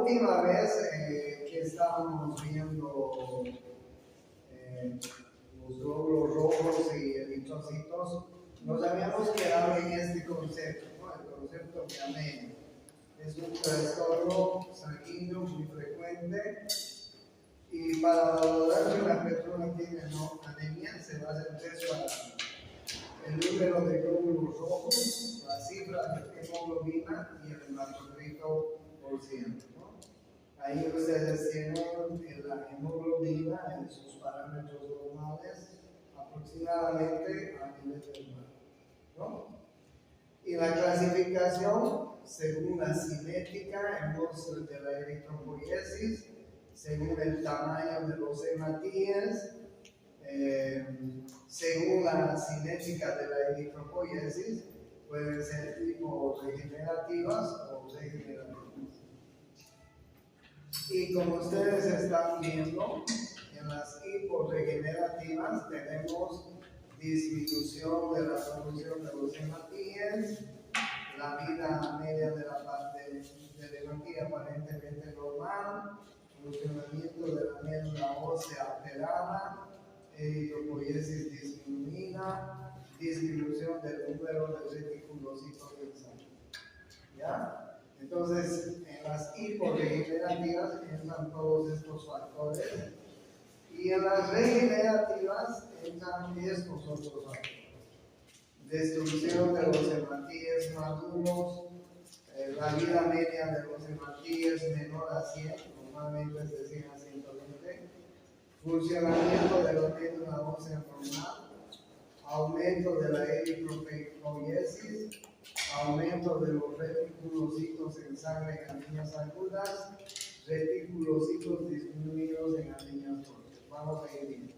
última vez que estábamos viendo los glóbulos rojos y eritrocitos, nos habíamos quedado en este concepto, ¿no? El concepto de anemia. Es un trastorno sanguíneo muy frecuente y para valorar si una persona tiene anemia se basa en tres parámetros: el número de glóbulos rojos, la cifra de hemoglobina y el hematocrito por ciento, ¿no? Ahí ustedes tienen la hemoglobina en sus parámetros normales aproximadamente a nivel del mar, ¿no? Y la clasificación según la cinética de la eritropoiesis, según el tamaño de los hematíes, según la cinética de la eritropoiesis, pueden ser hiporregenerativas o regenerativas. Y como ustedes están viendo, en las hiporregenerativas tenemos disminución de la producción de los hematíes, la vida media de la parte del hematía aparentemente normal, funcionamiento de la médula ósea alterada, eritropoiesis disminuida, disminución del número de reticulocitos en sangre. ¿Ya? Entonces, en las hiporregenerativas entran todos estos factores y en las regenerativas entran estos otros factores: destrucción de los hematíes maduros, la vida media de los hematíes menor a 100, normalmente es de 100 a 120, funcionamiento de la médula ósea normal, aumento de la eritropoiesis, aumento de los reticulocitos en sangre en anemias agudas, reticulocitos disminuidos en anemias crónicas. Vamos a ir viendo.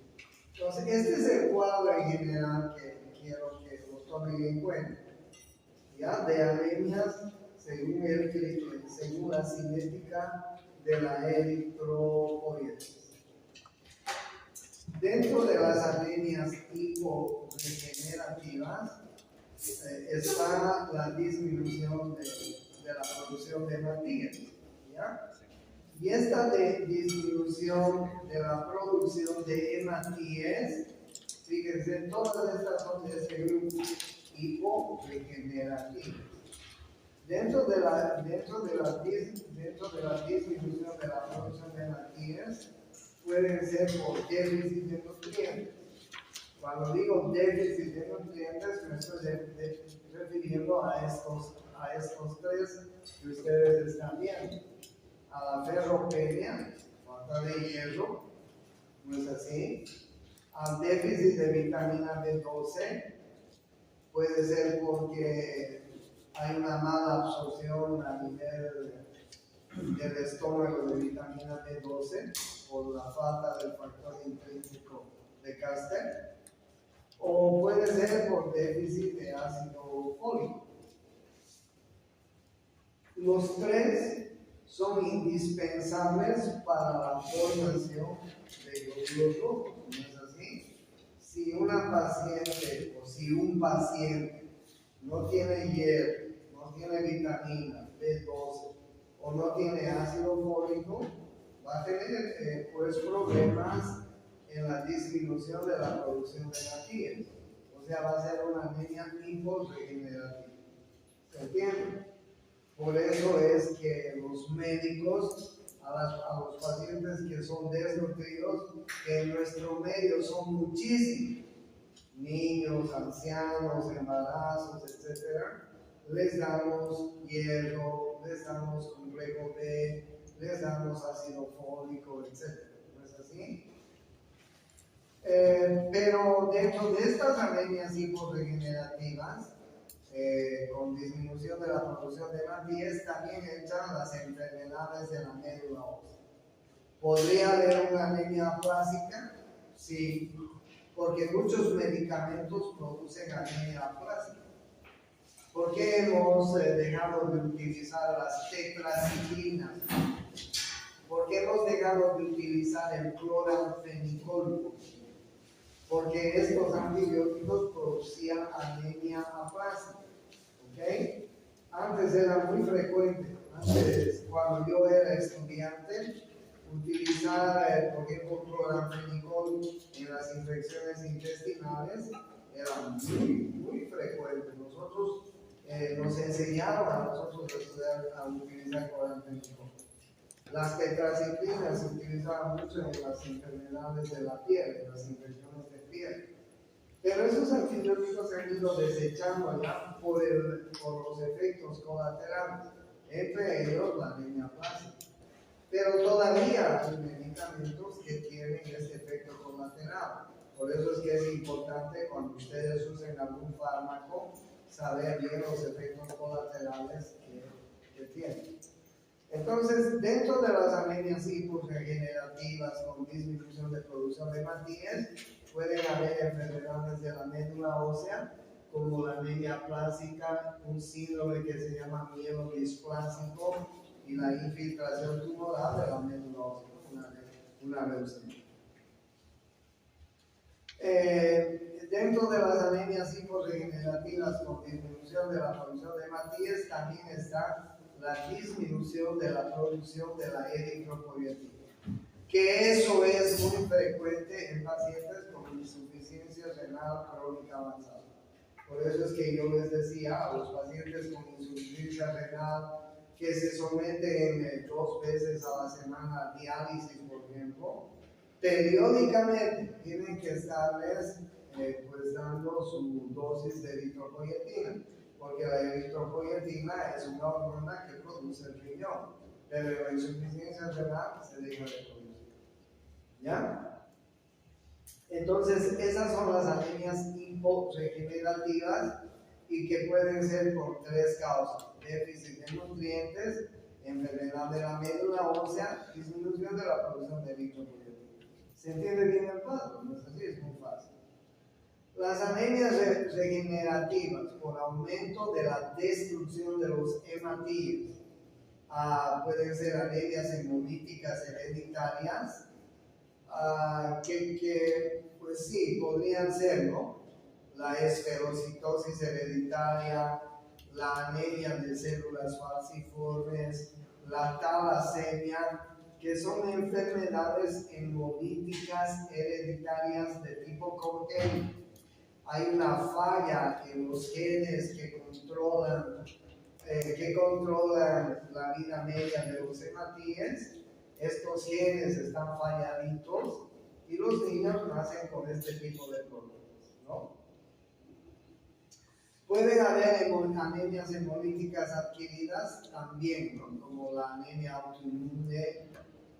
Entonces, este es el cuadro en general que quiero que lo tomen en cuenta, ¿ya? De anemias según la cinética de la eritropoiesis. Dentro de las anemias hiporregenerativas está la disminución de la producción de hematíes, ¿ya? Y esta disminución de la producción de hematíes, fíjense, todas estas son de este grupo hiporregenerativas. Dentro de la disminución de la producción de hematíes, pueden ser por déficit de nutrientes. Cuando digo déficit de nutrientes, me estoy refiriendo a estos tres que ustedes están viendo: a la ferropenia, falta de hierro, ¿no es así? Al déficit de vitamina B12, puede ser porque hay una mala absorción a nivel del estómago de vitamina B12 por la falta del factor intrínseco de Caster, o puede ser por déficit de ácido fólico. Los tres son indispensables para la formación de glóbulos rojos, ¿no es así? Si una paciente o si un paciente no tiene hierro, no tiene vitamina B12 o no tiene ácido fólico, va a tener pues problemas en la disminución de la producción de hematíes. O sea, va a ser una anemia hiporregenerativa. ¿Se entiende? Por eso es que los médicos a los pacientes que son desnutridos, que en nuestro medio son muchísimos, niños, ancianos, embarazos, etc., les damos hierro, les damos complejo B, les damos ácido fólico, etc. ¿No es así? Pero dentro de estas anemias hiporregenerativas, con disminución de la producción de hematíes, también entran las enfermedades de la médula ósea. ¿Podría haber una anemia aplásica? Sí, porque muchos medicamentos producen anemia aplásica. ¿Por qué hemos dejado de utilizar las tetraciclinas? ¿Por qué hemos dejado de utilizar el cloranfenicol? Porque estos antibióticos producían anemia aplásica. ¿Okay? Antes era muy frecuente, cuando yo era estudiante, utilizar, por ejemplo, cloranfenicol en las infecciones intestinales era muy frecuente. Nosotros nos enseñaron a nosotros a utilizar cloranfenicol. Las tetraciclinas se utilizaban mucho en las enfermedades de la piel, en las infecciones de piel. Pero esos antibióticos se han ido desechando ya por los efectos colaterales, entre ellos la anemia-plástica. Pero todavía hay medicamentos que tienen ese efecto colateral. Por eso es que es importante cuando ustedes usen algún fármaco saber bien los efectos colaterales que tienen. Entonces, dentro de las anemias hiporregenerativas con disminución de producción de hematíes, pueden haber enfermedades de la médula ósea, como la anemia plástica, un síndrome que se llama mielodisplásico y la infiltración tumoral de la médula ósea, una leucemia. Dentro de las anemias hiporregenerativas con disminución de la producción de hematíes, también está la disminución de la producción de la eritropoyetina, que eso es muy frecuente en pacientes con insuficiencia renal crónica avanzada. Por eso es que yo les decía a los pacientes con insuficiencia renal que se someten 2 veces a la semana a diálisis, por ejemplo, periódicamente tienen que estarles pues dando su dosis de eritropoyetina, porque la eritropoyetina es una hormona que produce el riñón, pero la insuficiencia renal se deja de producir. ¿Ya? Entonces, esas son las anemias hiporregenerativas y que pueden ser por 3 causas: déficit de nutrientes, enfermedad de la médula ósea, disminución de la producción de eritropoyetina. ¿Se entiende bien el cuadro? No es así, es muy fácil. Las anemias regenerativas por aumento de la destrucción de los hematíes pueden ser anemias hemolíticas hereditarias, que pues sí, podrían ser, ¿no? La esferocitosis hereditaria, la anemia de células falciformes, la talasemia, que son enfermedades hemolíticas hereditarias de tipo congénito. Hay una falla en los genes que controlan la vida media de los hematíes. Estos genes están falladitos y los niños nacen con este tipo de problemas, ¿no? Pueden haber anemias hemolíticas adquiridas también, ¿no? Como la anemia autoinmune,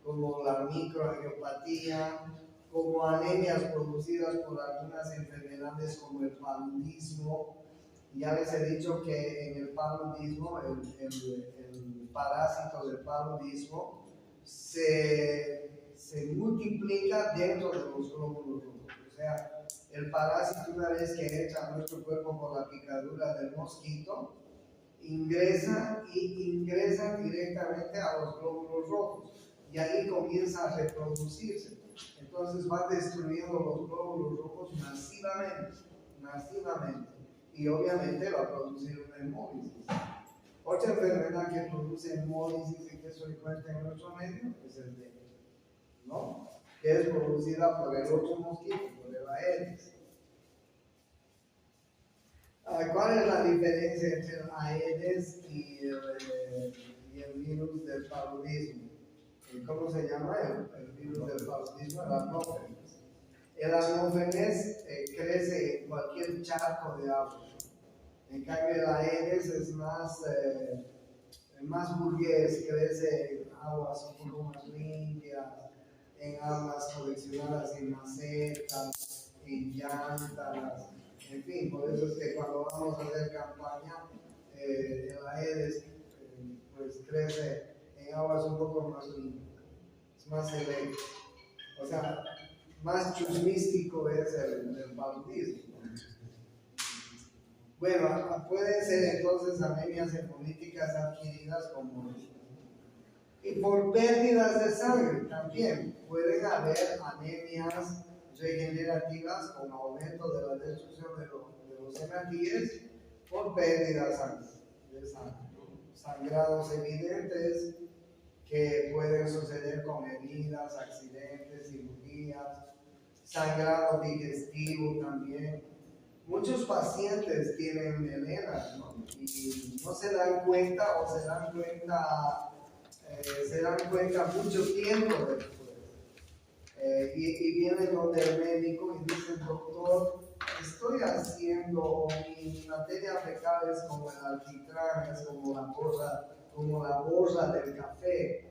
como la microangiopatía, como anemias producidas por algunas enfermedades como el paludismo. Ya les he dicho que en el paludismo, el parásito del paludismo se multiplica dentro de los glóbulos rojos. O sea, el parásito, una vez que entra a nuestro cuerpo por la picadura del mosquito, ingresa directamente a los glóbulos rojos y ahí comienza a reproducirse. Entonces va destruyendo los glóbulos rojos masivamente, y obviamente va a producir una hemólisis. Otra enfermedad que produce hemólisis y que es frecuente en nuestro medio es el dengue, ¿no? Que es producida por el otro mosquito, por el Aedes. ¿Cuál es la diferencia entre el Aedes y el virus del paludismo? ¿Cómo se llama el virus del paludismo? El anófeles. El anófeles crece en cualquier charco de agua. En cambio, el Aedes es más burgués, crece en aguas un poco más limpias, en aguas coleccionadas en macetas, en llantas, en fin. Por eso es que cuando vamos a hacer campaña, el Aedes pues crece en aguas un poco más limpias, es más selecto. O sea, más chusmístico es el paludismo. Bueno, pueden ser entonces anemias hemolíticas adquiridas como estas. Y por pérdidas de sangre también pueden haber anemias regenerativas con aumento de la destrucción de los hematíes por pérdida de sangre. sangrados evidentes que pueden suceder con heridas, accidentes, cirugías, sangrado digestivo también. Muchos pacientes tienen melenas, ¿no? Y no se dan cuenta o se dan cuenta mucho tiempo después. Y vienen donde el médico y dicen, doctor, estoy haciendo, mi materia fecal es como el alquitrán, es como la borra del café,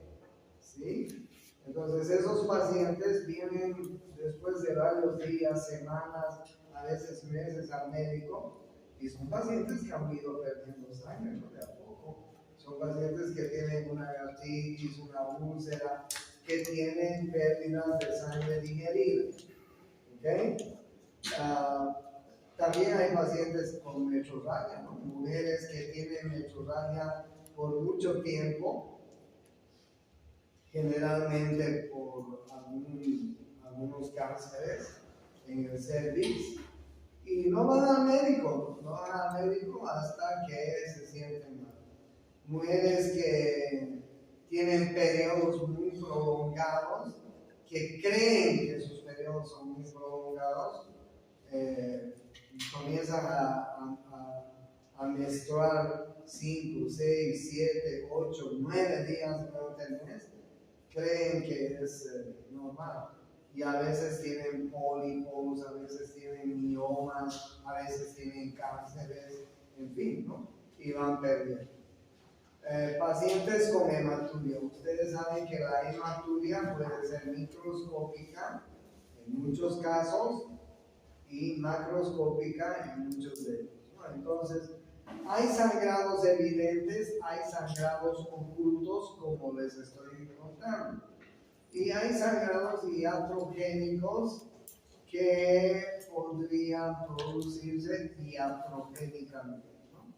¿sí? Entonces esos pacientes vienen después de varios días, semanas, a veces meses al médico, y son pacientes que han ido perdiendo sangre, ¿no? De a poco. Son pacientes que tienen una gastritis, una úlcera, que tienen pérdidas de sangre digerida. ¿Okay? También hay pacientes con metrorragia, ¿no? Mujeres que tienen metrorragia por mucho tiempo, generalmente por algunos cánceres en el cervix, y no van al médico hasta que se sienten mal. Mujeres que tienen periodos muy prolongados, que creen que sus periodos son muy prolongados, comienzan a menstruar 5, 6, 7, 8, 9 días durante el mes, creen que es normal. Y a veces tienen pólipos, a veces tienen miomas, a veces tienen cánceres, en fin, ¿no? Y van perdiendo. Pacientes con hematuria. Ustedes saben que la hematuria puede ser microscópica en muchos casos y macroscópica en muchos de ellos, ¿no? Entonces, hay sangrados evidentes, hay sangrados ocultos, como les estoy contando. Y hay sangrados iatrogénicos que podrían producirse iatrogénicamente, ¿no?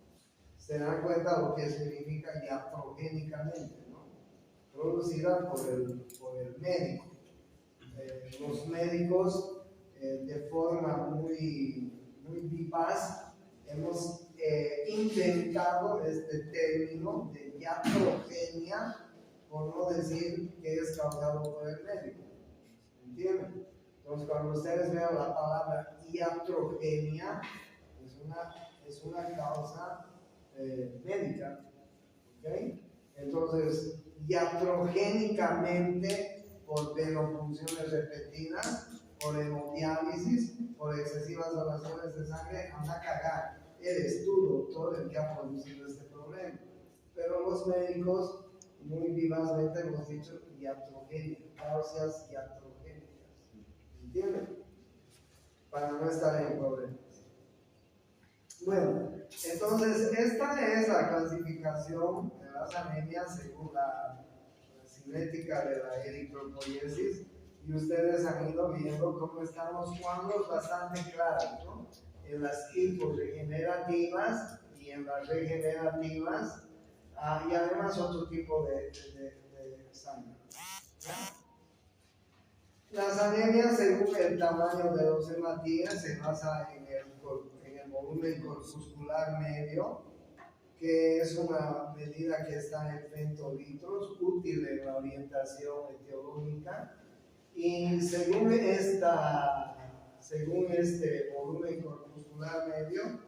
Se dan cuenta lo que significa iatrogénicamente, ¿no? Producida por el médico. Los médicos, de forma muy vivaz, hemos inventado este término de iatrogenia, por no decir que es causado por el médico. ¿Entienden? Entonces, cuando ustedes vean la palabra iatrogenia, es una causa médica. ¿Okay? Entonces, iatrogénicamente, por venopunciones repetidas, por hemodiálisis, por excesivas donaciones de sangre, anda a cagar. Eres tú, doctor, el que ha producido este problema. Pero los médicos, muy vivazmente hemos dicho iatrogénicas, causas iatrogénicas. ¿Entienden? Para no estar en problemas. Bueno, entonces esta es la clasificación de las anemias según la cinética de la eritropoiesis, y ustedes han ido viendo cómo están los cuadros bastante claros, ¿no? En las hiporregenerativas y en las regenerativas, y además otro tipo de sangre. Las anemias, según el tamaño de los hematíes, se basa en el volumen corpuscular medio, que es una medida que está en femtolitros, útil en la orientación etiológica. Y según este volumen corpuscular medio,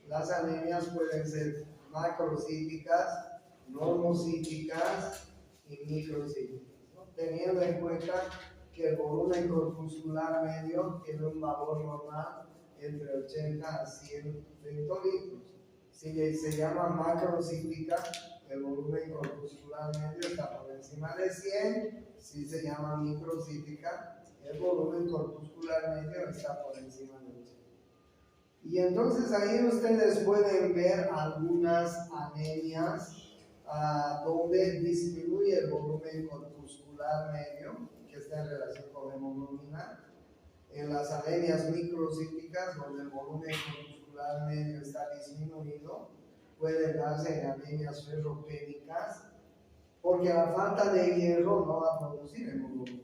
las anemias pueden ser macrocíticas, normocíticas y microcíticas, ¿no? Teniendo en cuenta que el volumen corpuscular medio tiene un valor normal entre 80 a 100 femtolitros. Si se llama macrocítica, el volumen corpuscular medio está por encima de 100. Si se llama microcítica, el volumen corpuscular medio está por encima de 80. Y entonces ahí ustedes pueden ver algunas anemias donde disminuye el volumen corpuscular medio, que está en relación con la hemoglobina. En las anemias microcíticas, donde el volumen corpuscular medio está disminuido, puede darse en anemias ferropénicas, porque la falta de hierro no va a producir hemoglobina.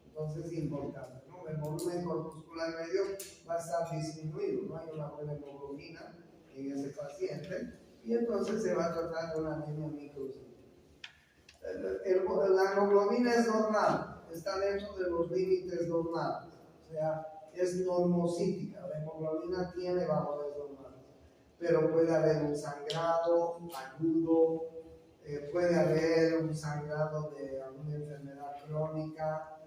Entonces es importante, ¿no? El volumen corpuscular medio va a estar disminuido, no hay una buena hemoglobina en ese paciente, y entonces se va a tratar de una anemia microcítica. La hemoglobina es normal, está dentro de los límites normales, o sea, es normocítica, la hemoglobina tiene valores normales, pero puede haber un sangrado agudo, puede haber un sangrado de alguna enfermedad crónica,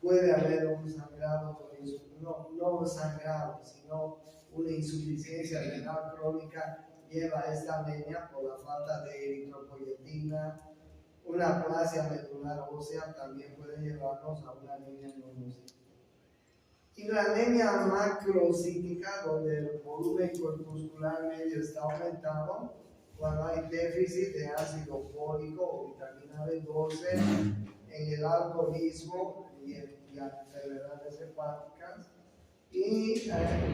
puede haber un sangrado, no sangrado, sino una insuficiencia renal crónica lleva a esta anemia por la falta de eritropoyetina. Una aplasia medular ósea también puede llevarnos a una anemia normocítica. Y la anemia macrocítica, donde el volumen corpuscular medio está aumentado, cuando hay déficit de ácido fólico o vitamina B12 en el alcoholismo y enfermedades hepáticas, y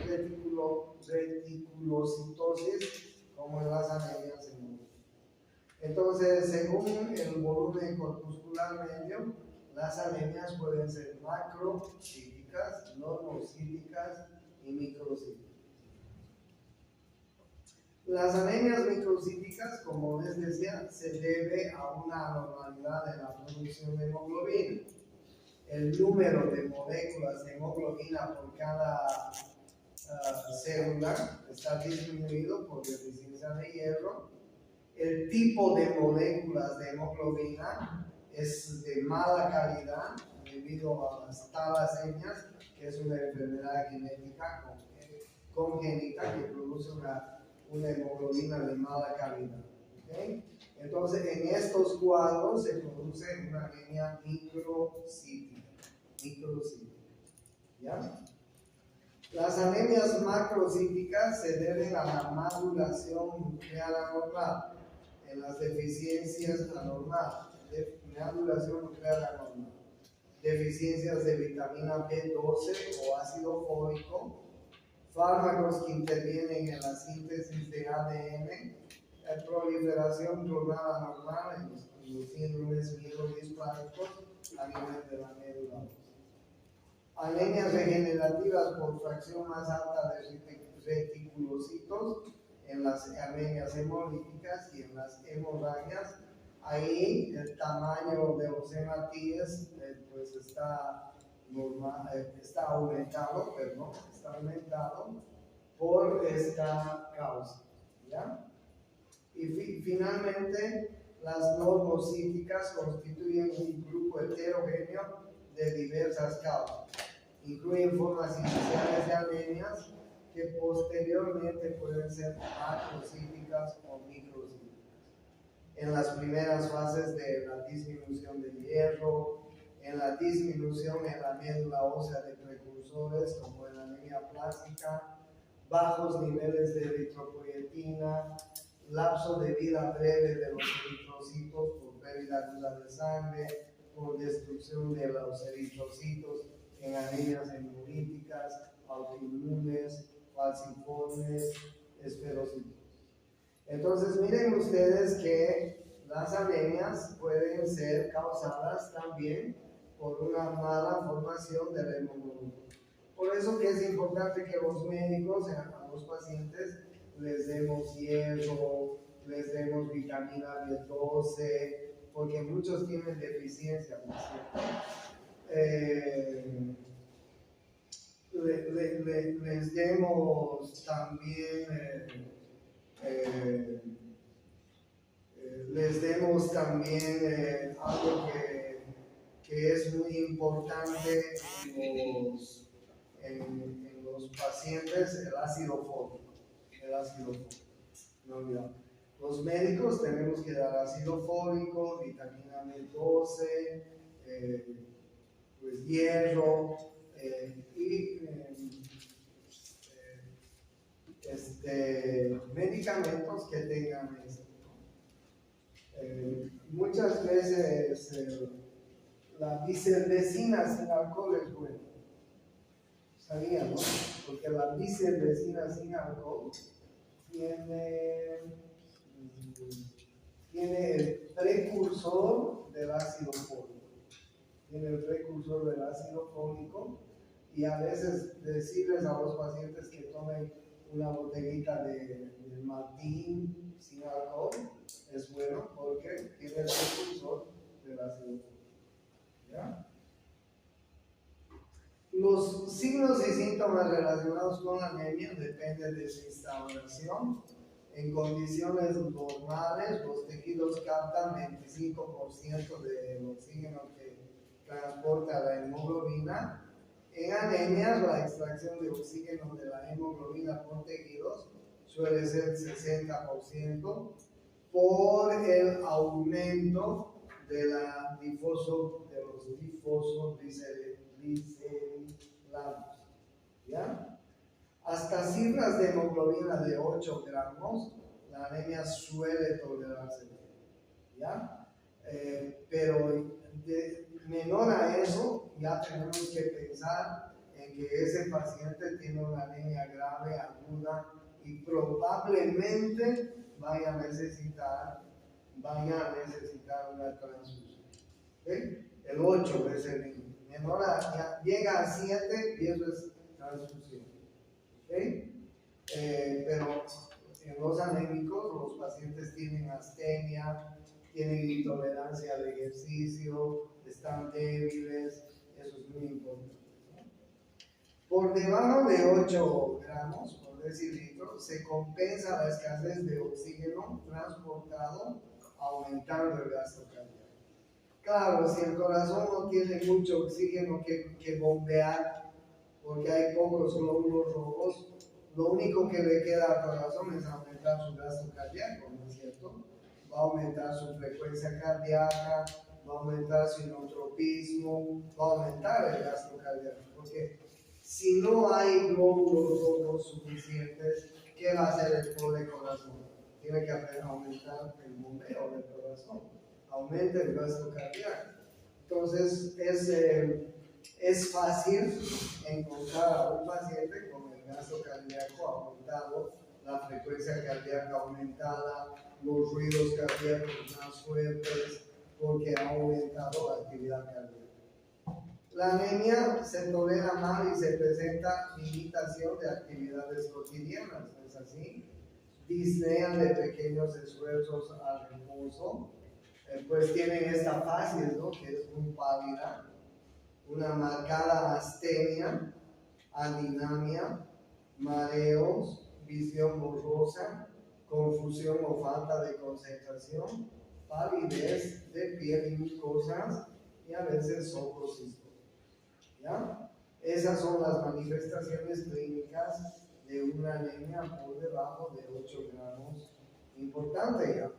reticulocitosis, como en las anemias hemolíticas. Entonces, según el volumen corpuscular medio, las anemias pueden ser macrocíticas, normocíticas y microcíticas. Las anemias microcíticas, como les decía, se debe a una anormalidad en la producción de hemoglobina. El número de moléculas de hemoglobina por cada célula está disminuido por deficiencia de hierro. El tipo de moléculas de hemoglobina es de mala calidad debido a las talasemias, que es una enfermedad genética congénita que produce una hemoglobina de mala calidad. ¿Okay? Entonces, en estos cuadros se produce una anemia microcítica. ¿Ya? Las anemias macrocíticas se deben a la maduración nuclear anormal, en las deficiencias anormales, maduración nuclear anormal, deficiencias de vitamina B12 o ácido fólico, fármacos que intervienen en la síntesis de ADN, proliferación clonal anormal en los síndromes mielodispláticos a nivel de la médula ósea. Anemias regenerativas por fracción más alta de reticulocitos en las anemias hemolíticas y en las hemorragias. Ahí el tamaño de los hematíes pues está aumentado por esta causa. ¿Ya? Y finalmente, las normocíticas constituyen un grupo heterogéneo de diversas causas. Incluyen formas iniciales de anemias que posteriormente pueden ser macrocíticas o microcíticas. En las primeras fases de la disminución de hierro, en la disminución en la médula ósea de precursores como en la anemia plástica, bajos niveles de eritropoyetina, lapso de vida breve de los eritrocitos por pérdida aguda de sangre, por destrucción de los eritrocitos en anemias hemolíticas, autoinmunes, falciformes, esferocitos. Entonces miren ustedes que las anemias pueden ser causadas también por una mala formación de la hemoglobina. Por eso que es importante que los médicos a los pacientes les demos hierro, les demos vitamina B12, porque muchos tienen deficiencia, ¿no es cierto? Les demos también algo que es muy importante en los pacientes, el ácido fólico. No olvidamos. Los médicos tenemos que dar ácido fólico, vitamina B12, pues hierro y medicamentos que tengan esto. Muchas veces la bicervecina sin alcohol es buena. ¿Sabían, no? Porque la bicervecina sin alcohol tiene el precursor del ácido fólico. Y a veces decirles a los pacientes que tomen una botellita de Martín sin alcohol es bueno porque tiene el precursor del ácido fólico. ¿Ya? Los signos y síntomas relacionados con la anemia dependen de su instauración. En condiciones normales, los tejidos captan 25% del oxígeno que transporta la hemoglobina. En anemias, la extracción de oxígeno de la hemoglobina por tejidos suele ser 60% por el aumento de los difosfoglicerilados. ¿Ya? Hasta cifras de hemoglobina de 8 gramos, la anemia suele tolerarse bien. ¿Ya? Pero menor a eso, ya tenemos que pensar en que ese paciente tiene una anemia grave, aguda, y probablemente vaya a necesitar una transfusión. ¿Okay? El 8 es el límite. Menor a, llega a 7 y eso es transfusión. ¿Okay? Pero en los anémicos, los pacientes tienen astenia, tienen intolerancia al ejercicio, están débiles, eso es muy importante. Por debajo de 8 gramos por decilitro se compensa la escasez de oxígeno transportado aumentando el gasto cardíaco. Claro, si el corazón no tiene mucho oxígeno que bombear porque hay pocos glóbulos rojos, lo único que le queda al corazón es aumentar su gasto cardíaco, ¿no es cierto? Va a aumentar su frecuencia cardíaca, va a aumentar su inotropismo, va a aumentar el gasto cardíaco, porque si no hay glóbulos rojos suficientes, ¿qué va a hacer el pobre corazón? Tiene que aumentar el bombeo del corazón, aumenta el gasto cardíaco. Entonces es fácil encontrar a un paciente con el gasto cardíaco aumentado, la frecuencia cardíaca aumentada, los ruidos cardíacos más fuertes, porque ha aumentado la actividad cardíaca. La anemia se tolera mal y se presenta limitación de actividades cotidianas, ¿no es así? Disnea de pequeños esfuerzos al reposo, pues tienen esta fase, ¿no? Que es muy pálida, una marcada astenia, adinamia, mareos, visión borrosa, confusión o falta de concentración, palidez de piel y mucosas y a veces ojos císticos. ¿Ya? Esas son las manifestaciones clínicas de una anemia por debajo de 8 gramos. Importante ya.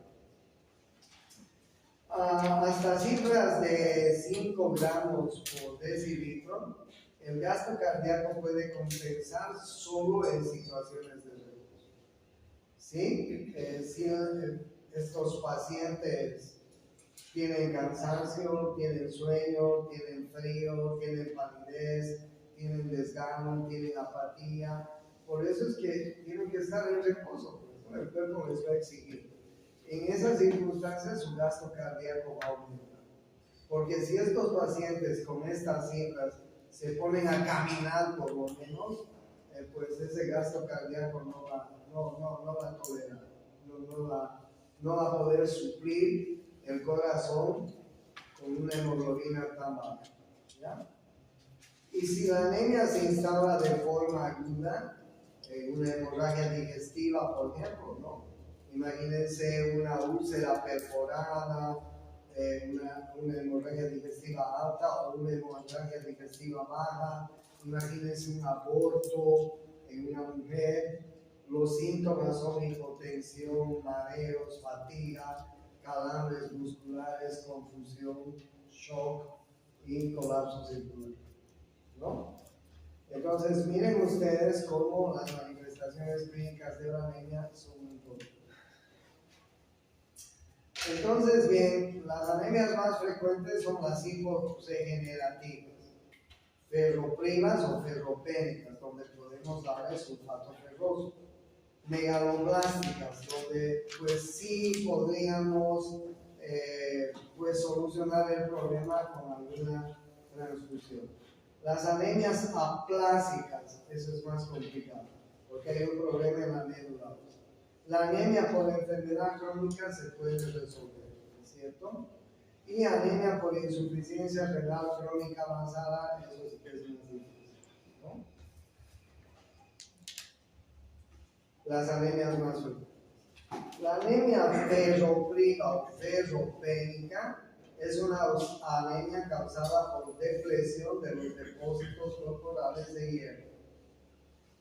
Hasta cifras de 5 gramos por decilitro, el gasto cardíaco puede compensar solo en situaciones de reposo. ¿Sí? Si estos pacientes tienen cansancio, tienen sueño, tienen frío, tienen palidez, tienen desgano, tienen apatía. Por eso es que tienen que estar en reposo, pues, el cuerpo les va a exigir. En esas circunstancias su gasto cardíaco va a aumentar. Porque si estos pacientes con estas cifras se ponen a caminar por lo menos, pues ese gasto cardíaco no va a tolerar, no va a poder suplir el corazón con una hemoglobina tan baja. ¿Ya? Y si la anemia se instala de forma aguda, una hemorragia digestiva, por ejemplo, ¿no? Imagínense una úlcera perforada, una hemorragia digestiva alta o una hemorragia digestiva baja, imagínense un aborto en una mujer. Los síntomas son hipotensión, mareos, fatiga, calambres musculares, confusión, shock y colapso circular, ¿no? Entonces, miren ustedes cómo las manifestaciones clínicas de la anemia son muy importantes. Entonces, bien, las anemias más frecuentes son las hiporregenerativas, ferroprimas o ferropénicas, donde podemos darle sulfato ferroso. Megaloblásticas, donde pues sí podríamos pues solucionar el problema con alguna transfusión. Las anemias aplásicas, eso es más complicado, porque hay un problema en la médula ósea. La anemia por enfermedad crónica se puede resolver, ¿cierto? Y anemia por insuficiencia renal crónica avanzada, eso sí que es muy difícil, ¿no? Las anemias más frecuentes. La anemia ferropriva o ferropénica es una anemia causada por depresión de los depósitos corporales de hierro.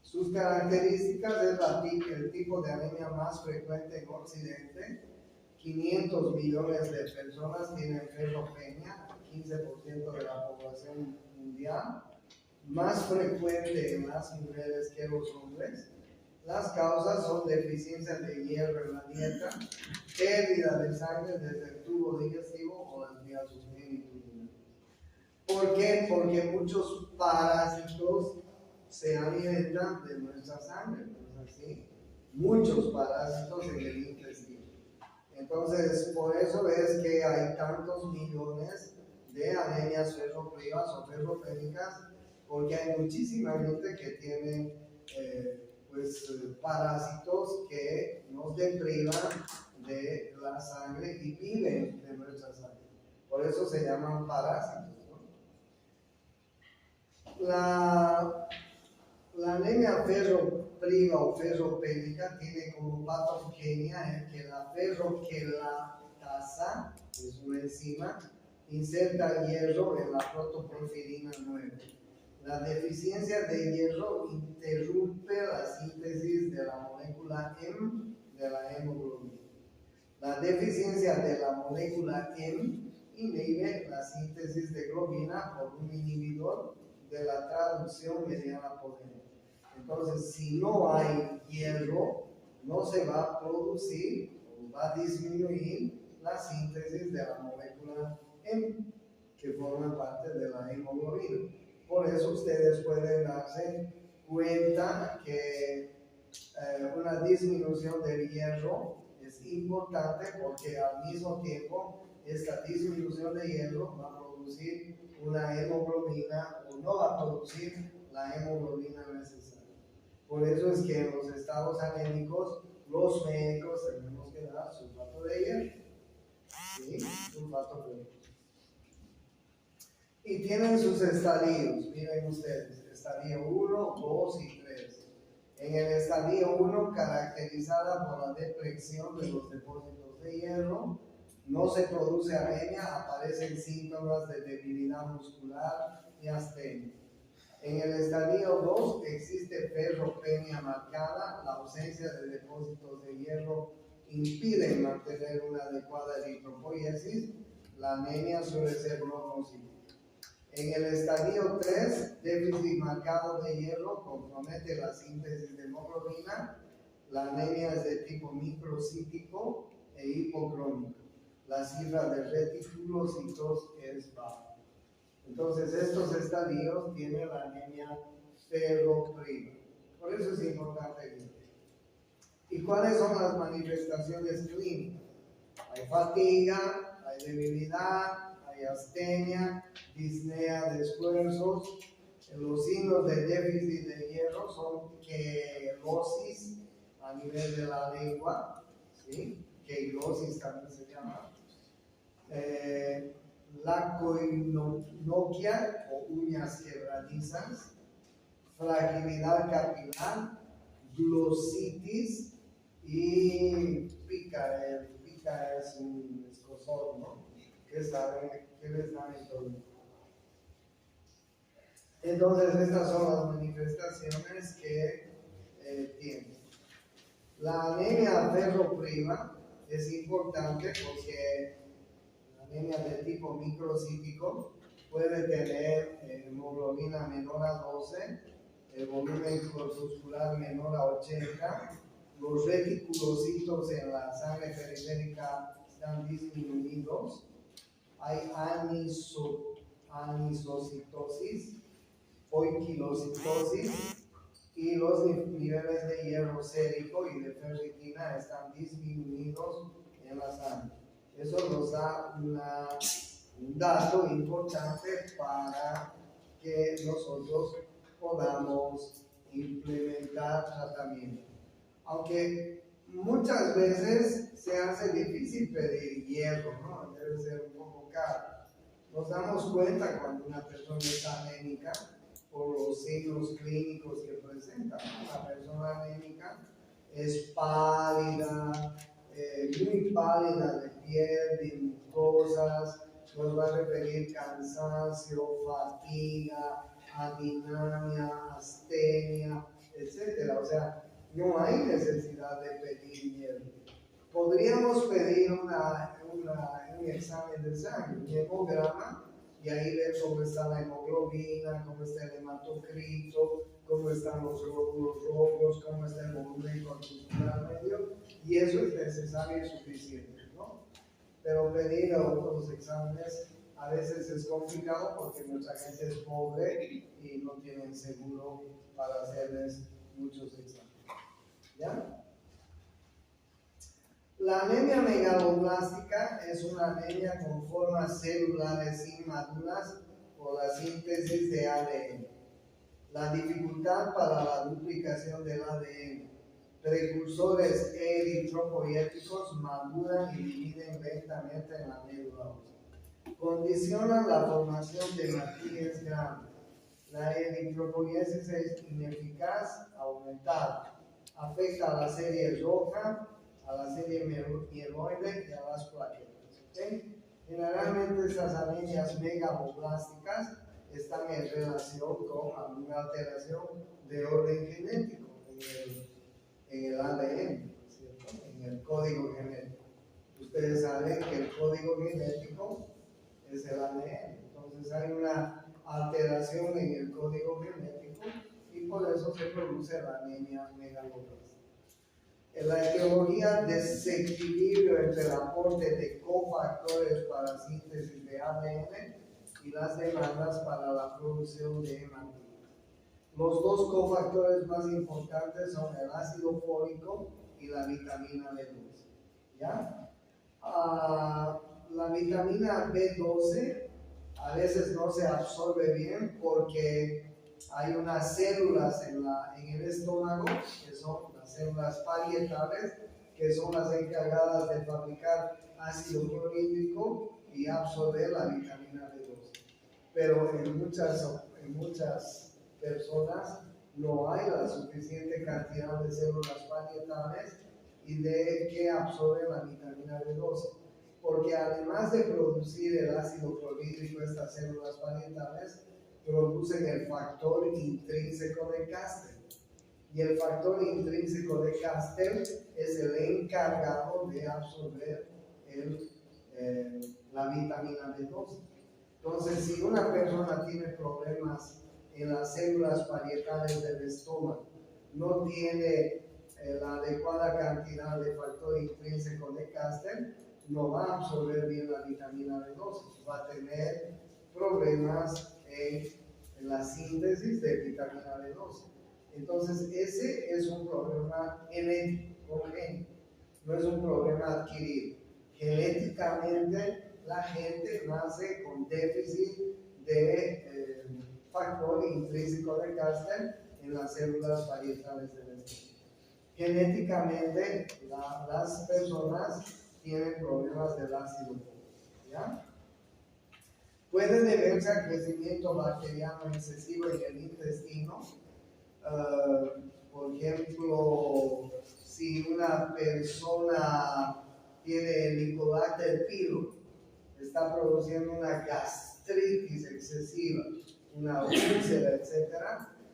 Sus características es el tipo de anemia más frecuente en Occidente. 500 millones de personas tienen ferropenia, 15% de la población mundial. Más frecuente en las mujeres que los hombres. Las causas son deficiencia de hierro en la dieta, pérdida de sangre desde el tubo digestivo o las vías genituriales. ¿Por qué? Porque muchos parásitos se alimentan de nuestra sangre, ¿no es así? Muchos parásitos en el intestino. Entonces, por eso es que hay tantos millones de anemias ferroprivas o ferropénicas, porque hay muchísima gente que tiene parásitos que nos deprivan de la sangre y viven de nuestra sangre. Por eso se llaman parásitos, ¿no? La anemia ferropriva o ferropénica tiene como patogenia que la ferroquelatasa, que es una enzima, inserta hierro en la protoporfirina 9. La deficiencia de hierro interrumpe la síntesis de la molécula M de la hemoglobina. La deficiencia de la molécula M inhibe la síntesis de globina por un inhibidor de la traducción mediana potente. Entonces, si no hay hierro, no se va a producir o va a disminuir la síntesis de la molécula M, que forma parte de la hemoglobina. Por eso ustedes pueden darse cuenta que una disminución del hierro es importante, porque al mismo tiempo esta disminución de hierro va a producir una hemoglobina o no va a producir la hemoglobina necesaria. Por eso es que en los estados anémicos los médicos tenemos que dar sulfato de hierro. ¿Sí? Sulfato de hierro. Y tienen sus estadios, miren ustedes, estadio 1, 2 y 3. En el estadio 1, caracterizada por la depresión de los depósitos de hierro, no se produce anemia, aparecen síntomas de debilidad muscular y astenia. En el estadio 2 existe ferropenia marcada, la ausencia de depósitos de hierro impide mantener una adecuada eritropoiesis, la anemia suele ser no nociva. En el estadio 3, déficit marcado de hierro compromete la síntesis de hemoglobina. La anemia es de tipo microcítico e hipocrómico. La cifra de reticulocitos es baja. Entonces, estos estadios tienen la anemia ferropriva. Por eso es importante. ¿Y cuáles son las manifestaciones clínicas? Hay fatiga, hay debilidad, hay astenia, disnea de esfuerzos. Los signos de déficit de hierro son queilosis a nivel de la lengua, ¿sí? Queilosis también se llama. Lacoinoquia o uñas quebradizas, fragilidad capilar, glositis y pica. Pica es un escozor, ¿no? ¿Qué saben? ¿Qué les dan en todo? Entonces, estas son las manifestaciones que tienen. La anemia ferropriva es importante porque la anemia de tipo microcítico puede tener hemoglobina menor a 12, el volumen corpuscular menor a 80, los reticulocitos en la sangre periférica están disminuidos, hay anisocitosis, poiquilocitosis, y los niveles de hierro sérico y de ferritina están disminuidos en la sangre. Eso nos da un dato importante para que nosotros podamos implementar tratamiento. Aunque muchas veces se hace difícil pedir hierro, ¿no? Debe ser un poco caro. Nos damos cuenta cuando una persona está anémica por los signos clínicos que presenta, ¿no? Una persona anémica es pálida, muy pálida de piel, de mucosas, nos va a referir cansancio, fatiga, adinamia, astenia, etcétera. O sea, no hay necesidad de pedir hierro. Podríamos pedir un examen de sangre, un hemograma, y ahí ver cómo está la hemoglobina, cómo está el hematocrito, cómo están los glóbulos rojos, cómo está el volumen corpuscular medio, y eso es necesario y suficiente, ¿no? Pero pedir otros exámenes a veces es complicado porque mucha gente es pobre y no tienen seguro para hacerles muchos exámenes. ¿Ya? La anemia megaloblástica es una anemia con formas celulares inmaduras por la síntesis de ADN. La dificultad para la duplicación del ADN. Precursores eritropoyéticos maduran y dividen lentamente en la médula ósea. Condicionan la formación de matrices grandes. La eritropoyesis es ineficaz, aumentada. Afecta a la serie roja, a la serie mieloide y a las plaquetas. ¿Okay? Generalmente estas anemias megaloblásticas están en relación con alguna alteración de orden genético en el ADN, ¿cierto? En el código genético. Ustedes saben que el código genético es el ADN, entonces hay una alteración en el código genético y por eso se produce la anemia megaloblástica. En la etiología, desequilibrio entre el aporte de cofactores para síntesis de ADN y las demandas para la producción de hematina. Los dos cofactores más importantes son el ácido fólico y la vitamina B12. ¿Ya? La vitamina B12 a veces no se absorbe bien porque hay unas células en el estómago que son las células parietales, que son las encargadas de fabricar ácido clorhídrico y absorber la vitamina B12. Pero en muchas personas no hay la suficiente cantidad de células parietales y de que absorben la vitamina B12. Porque además de producir el ácido clorhídrico, estas células parietales producen el factor intrínseco de Castel. Y el factor intrínseco de Castel es el encargado de absorber la vitamina B12. Entonces, si una persona tiene problemas en las células parietales del estómago, no tiene la adecuada cantidad de factor intrínseco de Castel, no va a absorber bien la vitamina B12, va a tener problemas en la síntesis de vitamina B12. Entonces, ese es un problema genético, no es un problema adquirido. Genéticamente, la gente nace con déficit de factor intrínseco de Castel en las células parietales del estómago. Genéticamente, las personas tienen problemas del ácido fólico, ¿ya? Puede deberse al crecimiento bacteriano excesivo en el intestino. Por ejemplo, si una persona tiene Helicobacter pylori, está produciendo una gastritis excesiva, una úlcera, etc.,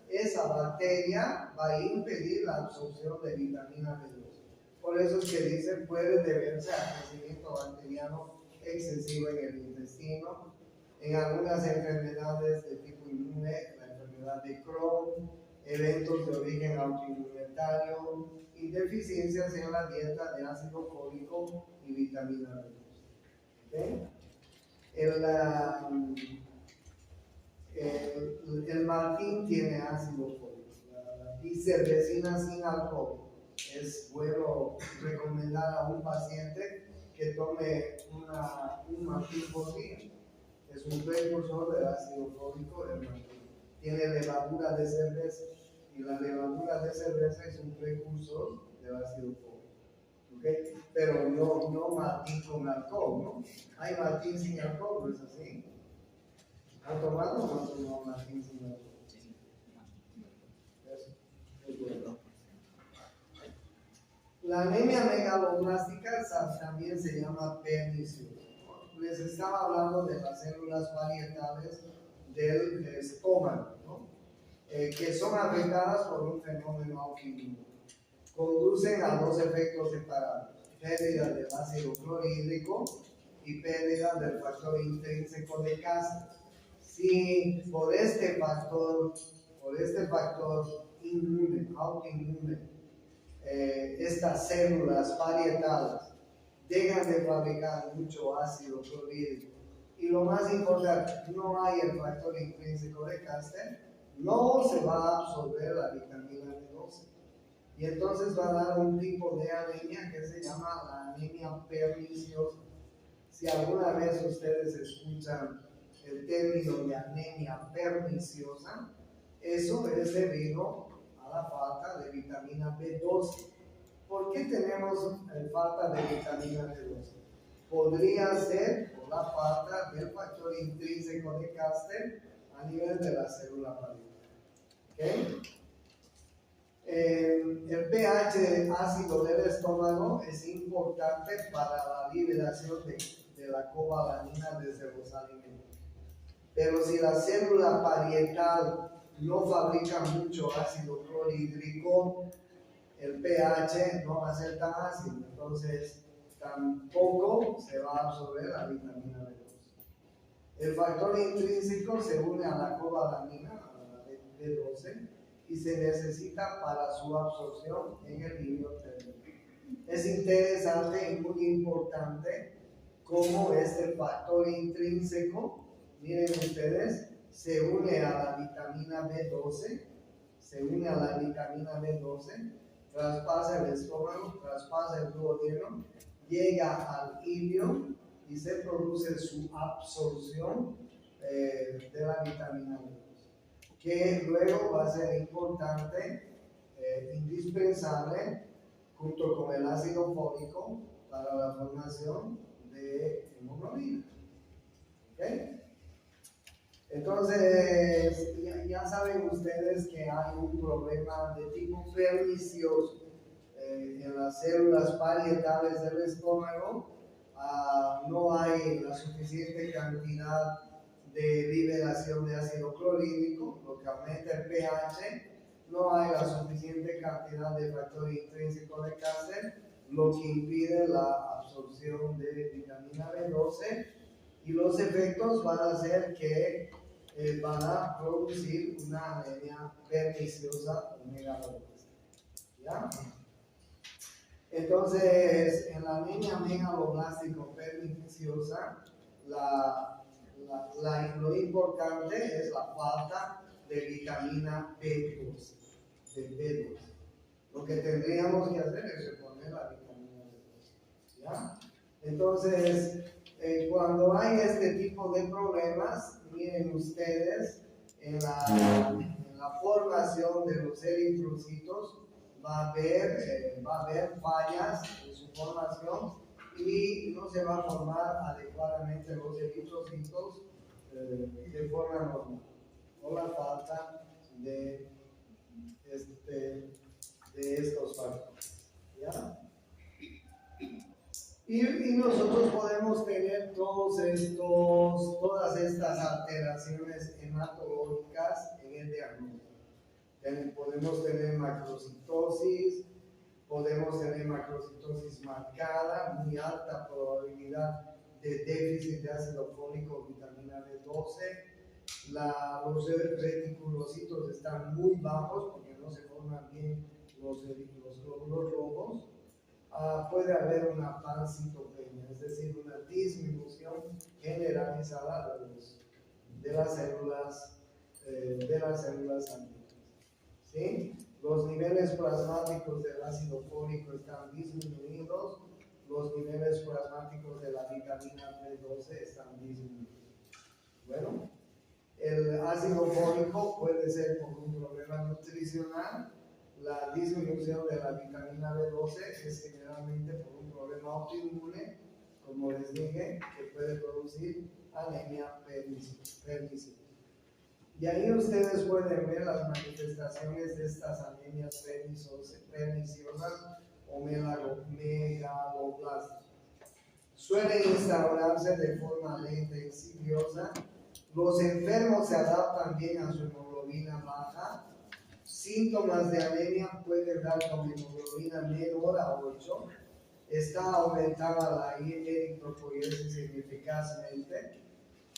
esa bacteria va a impedir la absorción de vitamina B12. Por eso es que dice puede deberse al crecimiento bacteriano excesivo en el intestino. En algunas enfermedades de tipo inmune, la enfermedad de Crohn, eventos de origen autoinmunitario y deficiencias en la dieta de ácido fólico y vitamina B12. ¿Okay? El martín tiene ácido fólico. La dicervecina sin alcohol. Es bueno recomendar a un paciente que tome un martín por día. Es un precursor del ácido fólico, el martín. Tiene levadura de cerveza y la levadura de cerveza es un precursor del ácido fólico. ¿okay? Pero no Martín con alcohol, ¿no? Hay Martín sin alcohol, ¿no es así? ¿Ha tomado o no ha tomado Martín sin alcohol? Eso, es bueno. La anemia megaloblástica también se llama perniciosa. Les estaba hablando de las células parietales del estómago, ¿no? Que son afectadas por un fenómeno autoinmune. Conducen a dos efectos separados: pérdida del ácido clorhídrico y pérdida del factor intrínseco de Castro. Si por este factor inmune, autoinmune, estas células parietales dejan de fabricar mucho ácido clorhídrico, y lo más importante, no hay el factor intrínseco de Castro, no se va a absorber la vitamina B12. Y entonces va a dar un tipo de anemia que se llama la anemia perniciosa. Si alguna vez ustedes escuchan el término de anemia perniciosa, eso es debido a la falta de vitamina B12. ¿Por qué tenemos falta de vitamina B12? Podría ser por la falta del factor intrínseco de Castell a nivel de la célula parietal. ¿Okay? El pH ácido del estómago es importante para la liberación de la cobalamina desde los alimentos. Pero si la célula parietal no fabrica mucho ácido clorhídrico, el pH no va a ser tan ácido, entonces tampoco se va a absorber la vitamina B12. El factor intrínseco se une a la cobalamina, a la B12, y se necesita para su absorción en el líquido térmico. Es interesante y muy importante cómo este factor intrínseco, miren ustedes, se une a la vitamina B12, traspasa el estómago, traspasa el duodeno, llega al ilio y se produce su absorción de la vitamina B12, que luego va a ser importante, indispensable, junto con el ácido fólico, para la formación de hemoglobina. ¿Okay? Entonces, ya saben ustedes que hay un problema de tipo pernicioso en las células parietales del estómago. No hay la suficiente cantidad de liberación de ácido clorhídrico, lo que aumenta el pH. No hay la suficiente cantidad de factor intrínseco de Castell, lo que impide la absorción de vitamina B12, y los efectos van a ser que van a producir una anemia perniciosa o megaloblástica. ¿Ya? Entonces, en la anemia megaloblástica o perniciosa, lo importante es la falta de vitamina B12. Lo que tendríamos que hacer es reponer la vitamina B12. ¿Ya? Entonces, cuando hay este tipo de problemas, miren ustedes, en la formación de los eritrocitos va a haber fallas en su formación y no se va a formar adecuadamente los eritrocitos de forma normal, por la falta de estos factores. ¿Ya? Y nosotros podemos tener todas estas alteraciones hematológicas en el diagnóstico. Podemos tener macrocitosis, marcada, muy alta probabilidad de déficit de ácido fólico, vitamina B12. Los reticulocitos están muy bajos porque no se forman bien los glóbulos rojos. Puede haber una pancitopenia, es decir, una disminución generalizada de las células sanguíneas. ¿Sí? Los niveles plasmáticos del ácido fólico están disminuidos, los niveles plasmáticos de la vitamina B12 están disminuidos. Bueno, el ácido fólico puede ser por un problema nutricional, la disminución de la vitamina B12 es generalmente por un problema autoinmune, como les dije, que puede producir anemia permisible. Y ahí ustedes pueden ver las manifestaciones de estas anemias perniciosas o megaloblastas. Suelen instaurarse de forma lenta y insidiosa. Los enfermos se adaptan bien a su hemoglobina baja. Síntomas de anemia pueden dar con hemoglobina menor a 8. Está aumentada la eritropoiesis significativamente.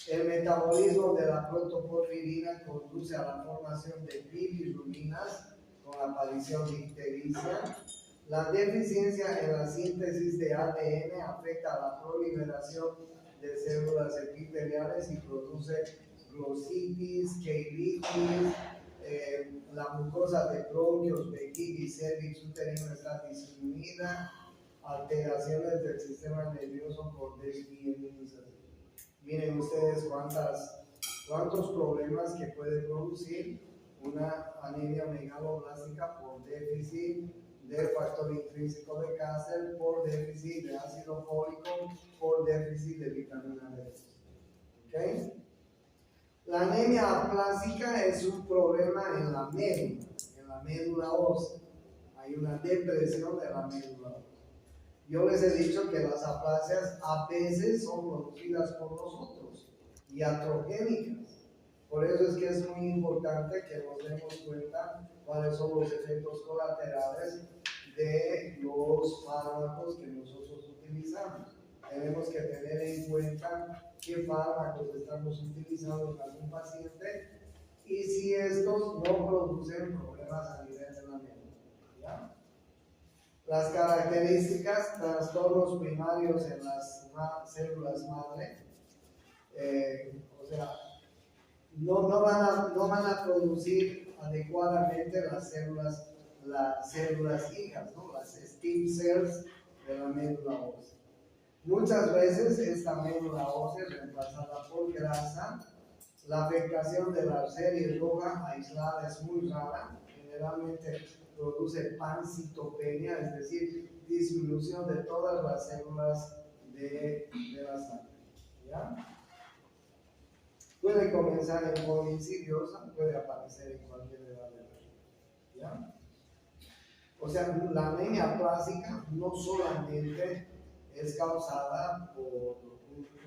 El metabolismo de la protoporfirina conduce a la formación de bilirubinas con aparición de ictericia. La deficiencia en la síntesis de ADN afecta a la proliferación de células epiteliales y produce glositis, cheilitis, la mucosa de bronquios, vejiga y cervix uterino está disminuida, alteraciones del sistema nervioso por desmielinización. Miren ustedes cuántos problemas que puede producir una anemia megaloblástica por déficit del factor intrínseco de cáncer, por déficit de ácido fólico, por déficit de vitamina D. ¿Okay? La anemia aplásica es un problema en la médula ósea. Hay una depresión de la médula ósea. Yo les he dicho que las aplasias a veces son producidas por nosotros, iatrogénicas. Por eso es que es muy importante que nos demos cuenta cuáles son los efectos colaterales de los fármacos que nosotros utilizamos. Tenemos que tener en cuenta qué fármacos estamos utilizando en algún paciente y si estos no producen problemas a nivel de la médula. ¿Ya? Las características, trastornos primarios en las células madre, o sea, no van a producir adecuadamente las células hijas, ¿no? Las stem cells de la médula ósea. Muchas veces esta médula ósea es reemplazada por grasa. La afectación de la arteria roja aislada es muy rara, generalmente produce pancitopenia, es decir, disminución de todas las células de la sangre. ¿Ya? Puede comenzar en forma insidiosa, puede aparecer en cualquier edad de la vida. ¿Ya? O sea, la anemia plástica no solamente es causada por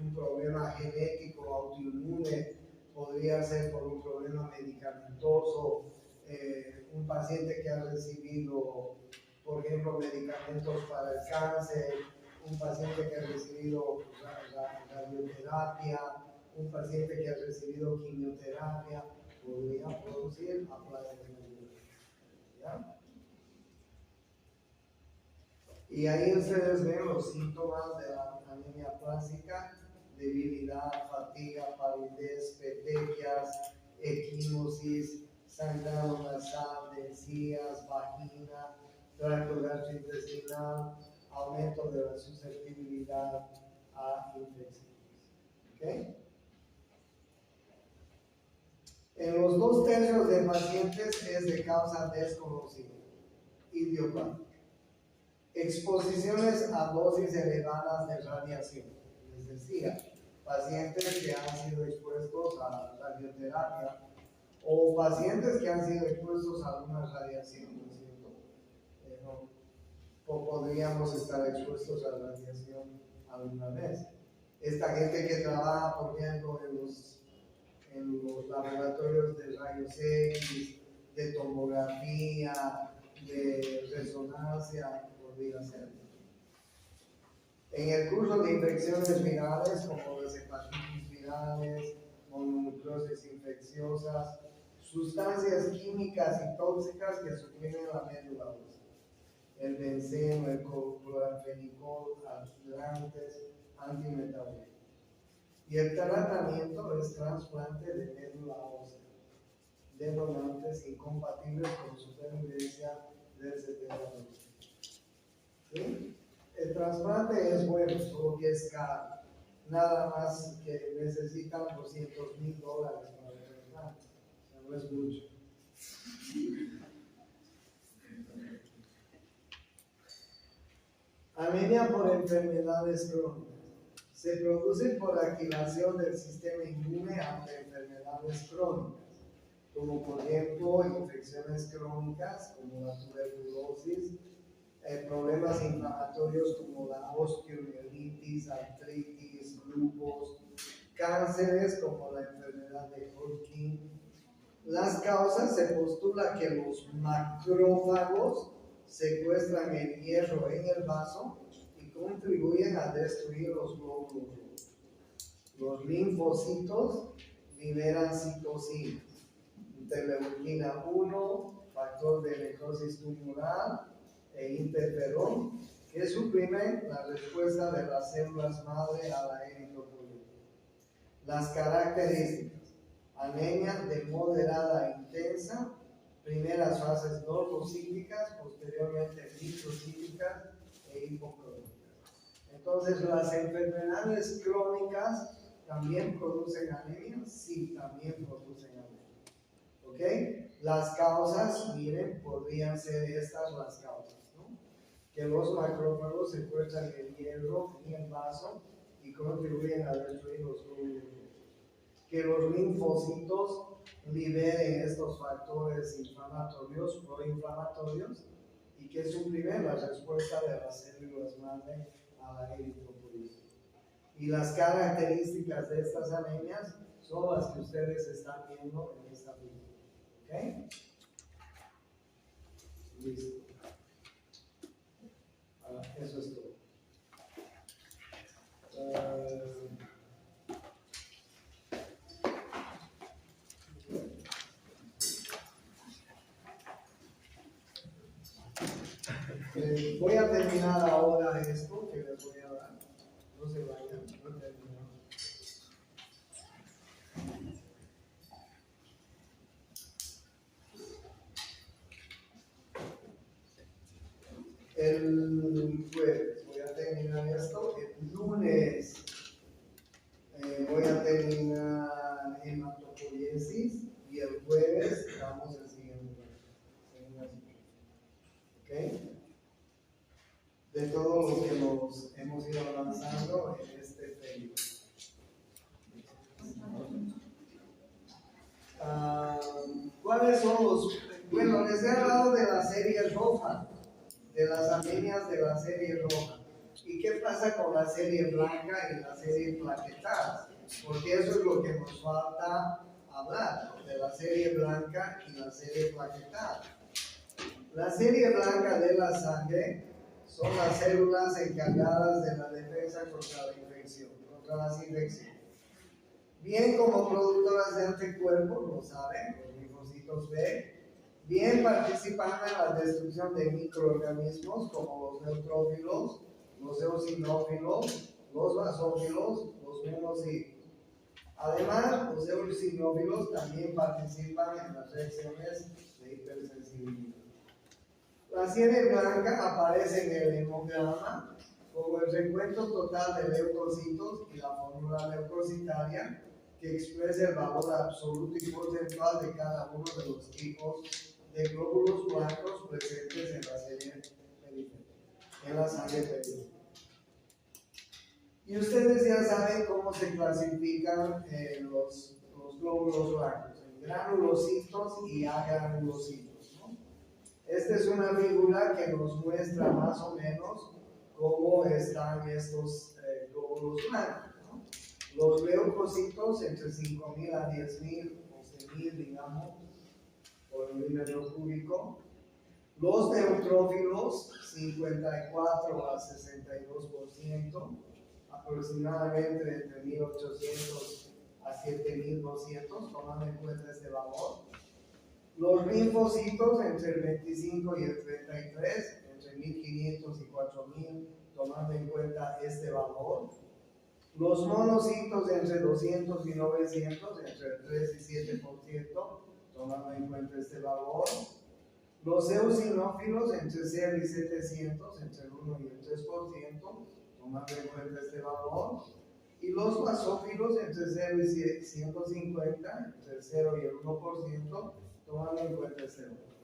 un problema genético autoinmune, podría ser por un problema medicamentoso, un paciente que ha recibido, por ejemplo, medicamentos para el cáncer, un paciente que ha recibido radioterapia, un paciente que ha recibido quimioterapia, podría producir aplasia medulares. ¿Ya? Y ahí ustedes ven los síntomas de la anemia plástica: debilidad, fatiga, palidez, petequias, equimosis, sangrado nasal, encías, vagina, tracto gastrointestinal, aumento de la susceptibilidad a infecciones. ¿Okay? En los 2/3 de pacientes es de causa desconocida, idiopática. Exposiciones a dosis elevadas de radiación. Les decía, pacientes que han sido expuestos a radioterapia o pacientes que han sido expuestos a alguna radiación, ¿no es cierto? O podríamos estar expuestos a radiación alguna vez. Esta gente que trabaja, por ejemplo, en los laboratorios de rayos X, de tomografía, de resonancia, podría ser. En el curso de infecciones virales, como las hepatitis virales, mononucleosis infecciosas, sustancias químicas y tóxicas que suprimen la médula ósea, el benceno, el cloranfenicol, aislantes, antimetabólicos. Y el tratamiento es trasplante de médula ósea de donantes incompatibles con supervivencia del 70%. ¿Sí? El trasplante es bueno, solo que es caro. Nada más que necesitan $200,000 para el trasplante. O sea, no es mucho. Anemia por enfermedades crónicas. Se produce por activación del sistema inmune ante enfermedades crónicas, como por ejemplo infecciones crónicas como la tuberculosis, problemas inflamatorios como la osteomielitis, artritis, lupus, cánceres como la enfermedad de Hodgkin. Las causas: se postula que los macrófagos secuestran el hierro en el vaso y contribuyen a destruir los glóbulos rojos. Los linfocitos liberan citocinas, interleuquina 1, factor de necrosis tumoral e interferón, que suprimen la respuesta de las células madre a la eritropoyetina. Las características: anemia de moderada a intensa, primeras fases normocíticas, posteriormente microcíticas e hipocrónicas. Entonces, las enfermedades crónicas también producen anemia, sí, también producen anemia. ¿Ok? Las causas, miren, podrían ser estas las causas, ¿no? Que los macrófagos secuestran el hierro en el vaso y contribuyen a destruir los glóbulos rojos. Que los linfocitos liberen estos factores inflamatorios, proinflamatorios, y que suprimen la respuesta de las células madre a la eritropoyetina. Y las características de estas anemias son las que ustedes están viendo en esta figura. ¿Ok? Listo. Eso es todo. Voy a terminar ahora esto que les voy a dar. No se vayan, no terminamos. El jueves voy a terminar esto. El lunes voy a terminar hematopoiesis y el jueves damos el siguiente. ¿Ok? De todo lo que nos hemos ido avanzando en este periodo. ¿Cuáles son los? Bueno, les he hablado de la serie roja, de las anemias de la serie roja. ¿Y qué pasa con la serie blanca y la serie plaquetada? Porque eso es lo que nos falta hablar, ¿no? De la serie blanca y la serie plaquetada. La serie blanca de la sangre son las células encargadas de la defensa contra la infección, contra las infecciones. Bien como productoras de anticuerpos, lo saben, los linfocitos B, bien participan en la destrucción de microorganismos como los neutrófilos, los eosinófilos, los basófilos, los monocitos. Además, los eosinófilos también participan en las reacciones de hipersensibilidad. La serie blanca aparece en el hemograma como el recuento total de leucocitos y la fórmula leucocitaria que expresa el valor absoluto y porcentual de cada uno de los tipos de glóbulos blancos presentes en la serie periférica, en la sangre periférica. Y ustedes ya saben cómo se clasifican los glóbulos blancos, en granulocitos y agranulocitos, ¿no? Esta es una figura que nos muestra más o menos cómo están estos glóbulos blancos, ¿no? Los leucocitos entre 5.000 a 10.000, 11.000, digamos, por milímetro cúbico. Los neutrófilos, 54 a 62%, aproximadamente entre 1.800 a 7.200, tomando en cuenta este valor. Los linfocitos entre el 25 y el 33, entre 1.500 y 4.000, tomando en cuenta este valor. Los monocitos entre 200 y 900, entre el 3 y 7%, tomando en cuenta este valor. Los eosinófilos entre 0 y 700, entre el 1 y el 3%, tomando en cuenta este valor. Y los basófilos entre 0 y 150, entre el 0 y el 1%, tomando en cuenta este valor.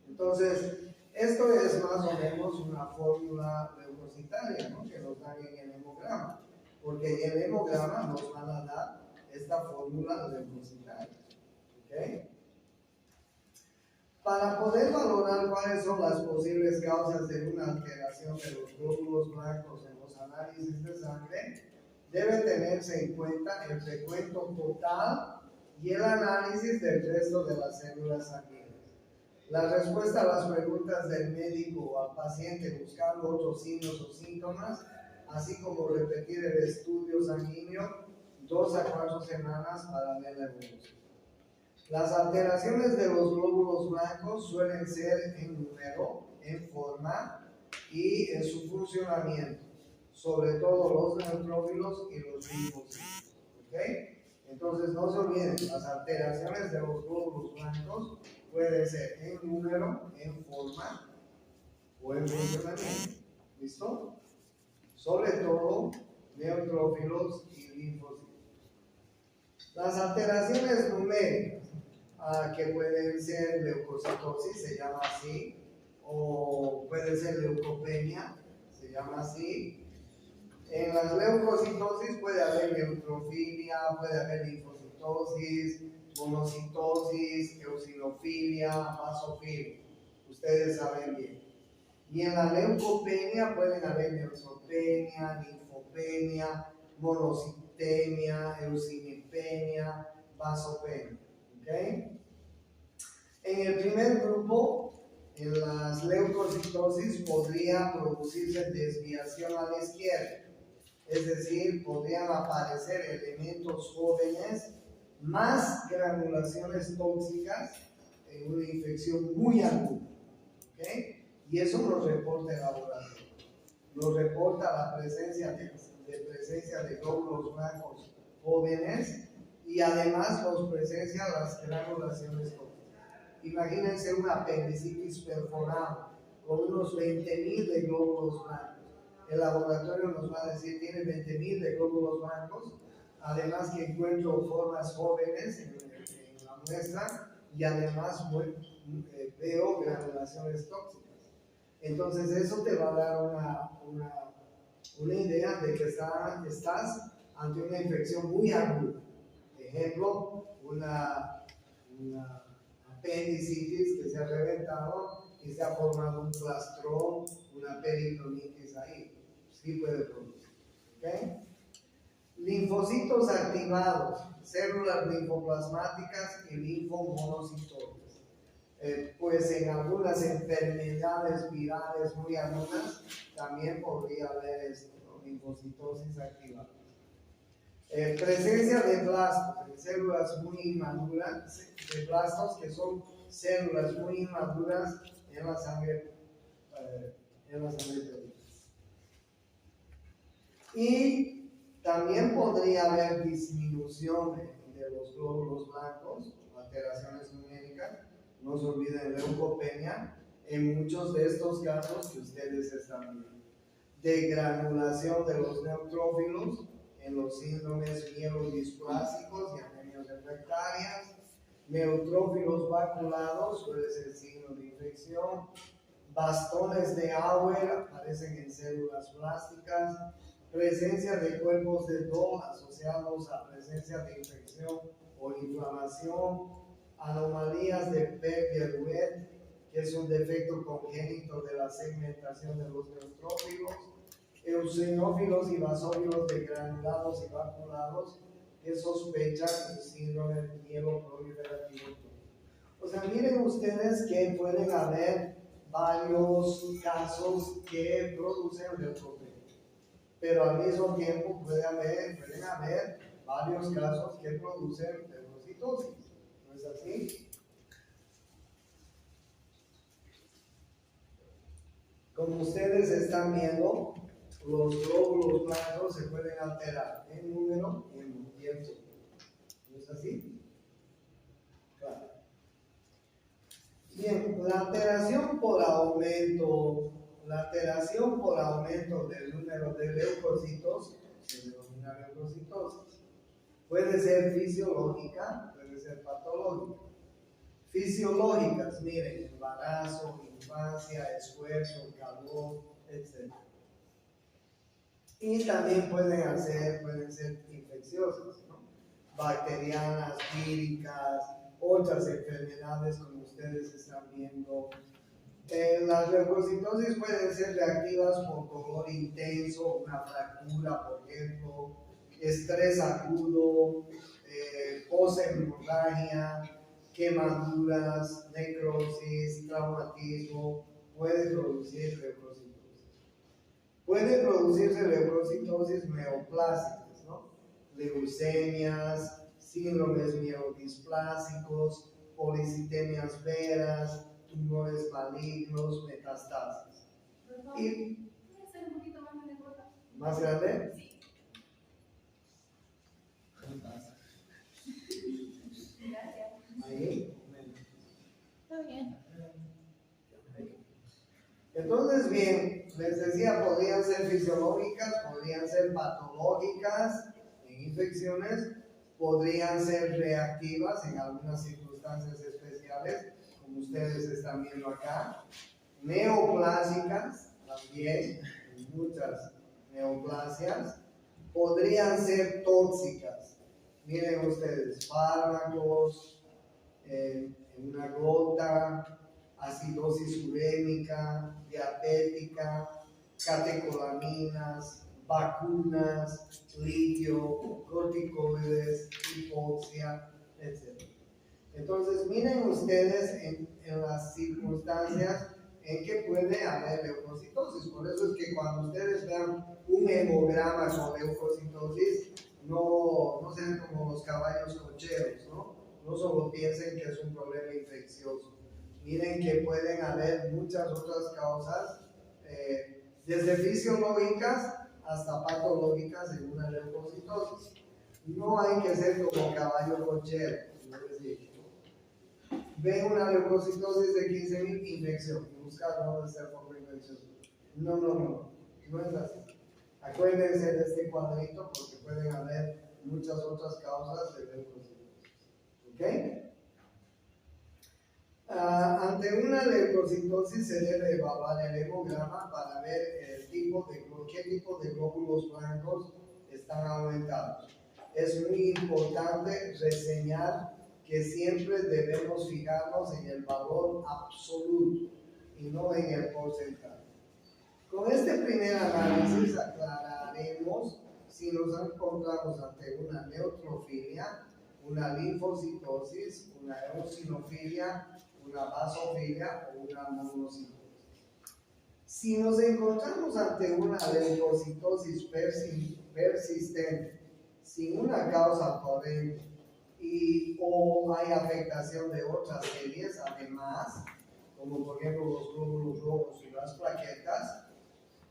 Entonces, Esto es más o menos una fórmula leucocitaria, ¿no?, que nos dan en el hemograma, porque en el hemograma nos van a dar esta fórmula leucocitaria. ¿Okay? Para poder valorar cuáles son las posibles causas de una alteración de los glóbulos blancos en los análisis de sangre, debe tenerse en cuenta el recuento total y el análisis del resto de las células sanguíneas. La respuesta a las preguntas del médico o al paciente buscando otros signos o síntomas, así como repetir el estudio sanguíneo 2 a 4 semanas para ver la evolución. Las alteraciones de los glóbulos blancos suelen ser en número, en forma y en su funcionamiento, sobre todo los neutrófilos y los linfocitos. ¿Okay? Entonces no se olviden, las alteraciones de los glóbulos blancos pueden ser en número, en forma o en funcionamiento. ¿Listo? Sobre todo neutrófilos y linfocitos. Las alteraciones numéricas, que pueden ser leucocitosis, se llama así, o puede ser leucopenia, se llama así. En las leucocitosis puede haber neutrofilia, puede haber linfocitosis, monocitosis, eosinofilia, basofilia. Ustedes saben bien. Y en la leucopenia pueden haber neutropenia, linfopenia, monocitemia, eosinopenia, vasopenia. ¿Okay? En el primer grupo, en las leucocitosis, podría producirse desviación a la izquierda. Es decir, podrían aparecer elementos jóvenes más granulaciones tóxicas en una infección muy aguda. ¿Okay? Y eso nos reporta el laboratorio. Nos reporta la presencia de glóbulos blancos jóvenes y además nos presencia las granulaciones tóxicas. Imagínense una apendicitis perforada con unos 20,000 de glóbulos blancos. El laboratorio nos va a decir tiene 20,000 de glóbulos blancos, además que encuentro formas jóvenes en la muestra y además veo granulaciones tóxicas. Entonces eso te va a dar una idea de que estás ante una infección muy aguda. Ejemplo, una apendicitis que se ha reventado y se ha formado un plastrón, una peritonitis ahí. Sí puede producir. ¿Okay? Linfocitos activados, células linfoplasmáticas y linfomonocitos. Pues en algunas enfermedades virales muy agudas también podría haber linfocitosis activada. Presencia de blastos, células muy inmaduras, de blastos que son células muy inmaduras en la sangre pública. Y también podría haber disminución de los glóbulos blancos, alteraciones numéricas. No se olviden de leucopenia en muchos de estos casos que ustedes están viendo. De granulación de los neutrófilos en los síndromes mielodisplásicos y anemias refractarias. Neutrófilos vaculados suele ser signo de infección. Bastones de Auer aparecen en células plásticas. Presencia de cuerpos de Dohm asociados a presencia de infección o inflamación. Anomalías de Berger-Wett, que es un defecto congénito de la segmentación de los neutrófilos. Eosinófilos y basófilos de granulados y vaculados que sospechan el síndrome mieloproliferativo. O sea, miren ustedes que pueden haber varios casos que producen leucopenia, pero al mismo tiempo pueden haber varios casos que producen leucocitosis. ¿No es así? Como ustedes están viendo, los glóbulos blancos se pueden alterar en número y en tiempo. ¿No es así? Claro. Bien, la alteración por aumento del número de leucocitos se denomina leucocitosis. Puede ser fisiológica, puede ser patológica. Fisiológicas, miren, embarazo, infancia, esfuerzo, calor, etc. Y también pueden ser infecciosas, ¿no? Bacterianas, víricas, otras enfermedades como ustedes están viendo. Las leucocitosis pueden ser reactivas por dolor intenso, una fractura, por ejemplo, estrés agudo, poshemorragia, quemaduras, necrosis, traumatismo, puede producir leucocitosis. Puede producirse leucocitosis neoplásicas, ¿no? Leucemias, síndromes mielodisplásicos, policitemias veras, tumores malignos, metastasis. Y ¿puede ser un poquito más grande? ¿más grande? Sí. Gracias. Ahí. Está bien. Entonces, bien, les decía, podrían ser fisiológicas, podrían ser patológicas en infecciones, podrían ser reactivas en algunas circunstancias especiales, como ustedes están viendo acá, neoplásicas también, muchas neoplasias, podrían ser tóxicas. Miren ustedes, fármacos, en una gota, acidosis urémica, diabética, catecolaminas, vacunas, litio, corticoides, hipoxia, etc. Entonces, miren ustedes en las circunstancias en que puede haber leucocitosis. Por eso es que cuando ustedes vean un hemograma con leucocitosis, no sean como los caballos cocheros, ¿no? No solo piensen que es un problema infeccioso. Miren que pueden haber muchas otras causas, desde fisiológicas hasta patológicas en una leucocitosis. No hay que ser como caballo cochero, es decir, ven una leucocitosis de 15.000, infección, buscar dónde ser foco infeccioso. No es así. Acuérdense de este cuadrito porque pueden haber muchas otras causas de leucocitosis. ¿Ok? Ante una leucocitosis se debe evaluar el hemograma para ver qué tipo de glóbulos blancos están aumentados. Es muy importante reseñar que siempre debemos fijarnos en el valor absoluto y no en el porcentaje. Con este primer análisis aclararemos si nos encontramos ante una neutrofilia, una linfocitosis, una eosinofilia, una basofilia o una monocitosis. Si nos encontramos ante una leucocitosis persistente, sin una causa aparente o hay afectación de otras series, además, como por ejemplo los glóbulos rojos y las plaquetas,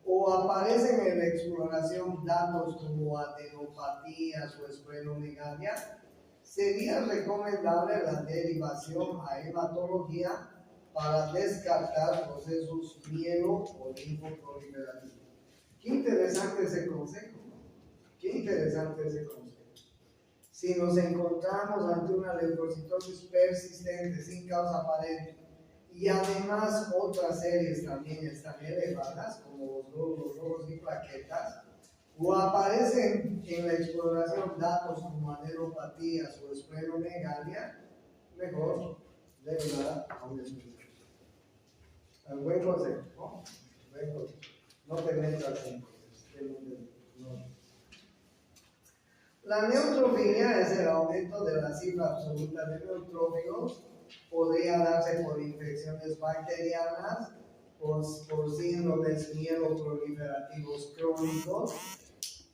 o aparecen en la exploración datos como adenopatías o esplenomegalia, sería recomendable la derivación a hematología para descartar procesos mielo o linfoproliferativos. Qué interesante ese consejo, ¿no? Qué interesante ese consejo. Si nos encontramos ante una leucocitosis persistente sin causa aparente y además otras series también están elevadas, como los glóbulos rojos y plaquetas, o aparecen en la exploración datos como adenopatías o esplenomegalia, mejor derivar a un especialista. Un buen consejo, ¿no? Buen consejo. No te metas en cosas. No. La neutrofilia es el aumento de la cifra absoluta de neutrófilos. Podría darse por infecciones bacterianas, por síndromes mieloproliferativos crónicos,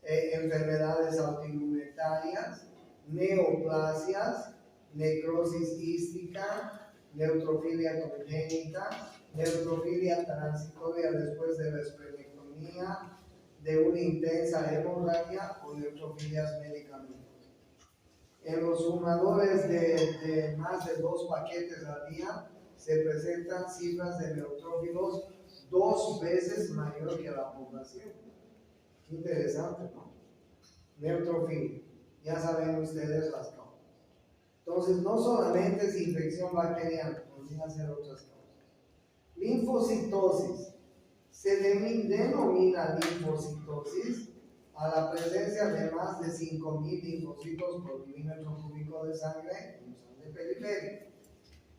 enfermedades autoinmunitarias, neoplasias, necrosis hística, neutrofilia congénita, neutrofilia transitoria después de la esplenectomía, de una intensa hemorragia o neurofilias medicamentosas. En los fumadores de más de 2 paquetes al día se presentan cifras de neutrófilos 2 veces mayor que la población. Qué interesante, ¿no? Neutrofilia. Ya saben ustedes las causas. Entonces, no solamente es infección bacteriana, podrían ser otras causas. Linfocitosis. Se denomina linfocitosis a la presencia de más de 5.000 linfocitos por milímetro cúbico de sangre en sangre periférica.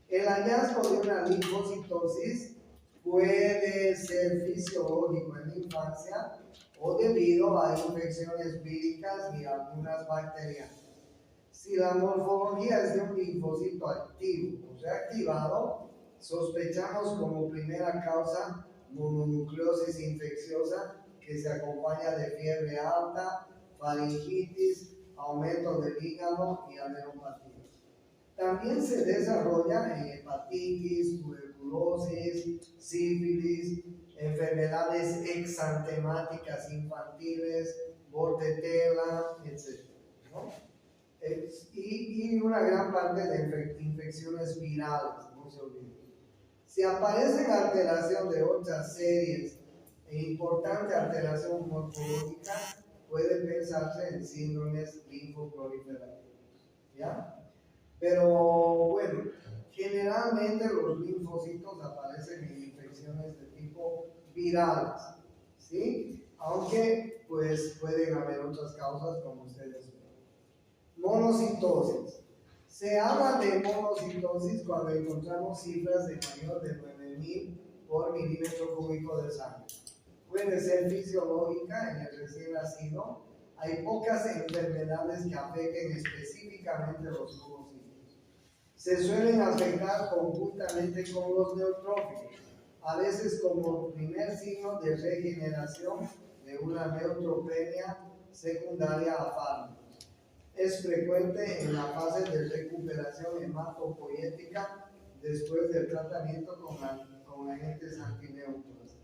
El hallazgo de una linfocitosis puede ser fisiológico en la infancia o debido a infecciones víricas y algunas bacterianas. Si la morfología es de un linfocito activo o reactivado, sospechamos como primera causa mononucleosis infecciosa que se acompaña de fiebre alta, faringitis, aumento del hígado y adenopatía. También se desarrolla en hepatitis, tuberculosis, sífilis, enfermedades exantemáticas infantiles, bordetela, etc., ¿no? Y una gran parte de infecciones virales, no se olviden. Si aparece alteración de otras series e importante alteración morfológica, puede pensarse en síndromes linfoproliferativos, ¿ya? Pero bueno, generalmente los linfocitos aparecen en infecciones de tipo virales, ¿sí? Aunque pues pueden haber otras causas como ustedes ven. Monocitosis. Se habla de monocitosis cuando encontramos cifras de mayor de 9.000 por milímetro cúbico de sangre. Puede ser fisiológica en el recién nacido. Hay pocas enfermedades que afecten específicamente los monocitos. Se suelen afectar conjuntamente con los neutrófilos, a veces como primer signo de regeneración de una neutropenia secundaria a fármacos. Es frecuente en la fase de recuperación hematopoyética después del tratamiento con agentes antineutros.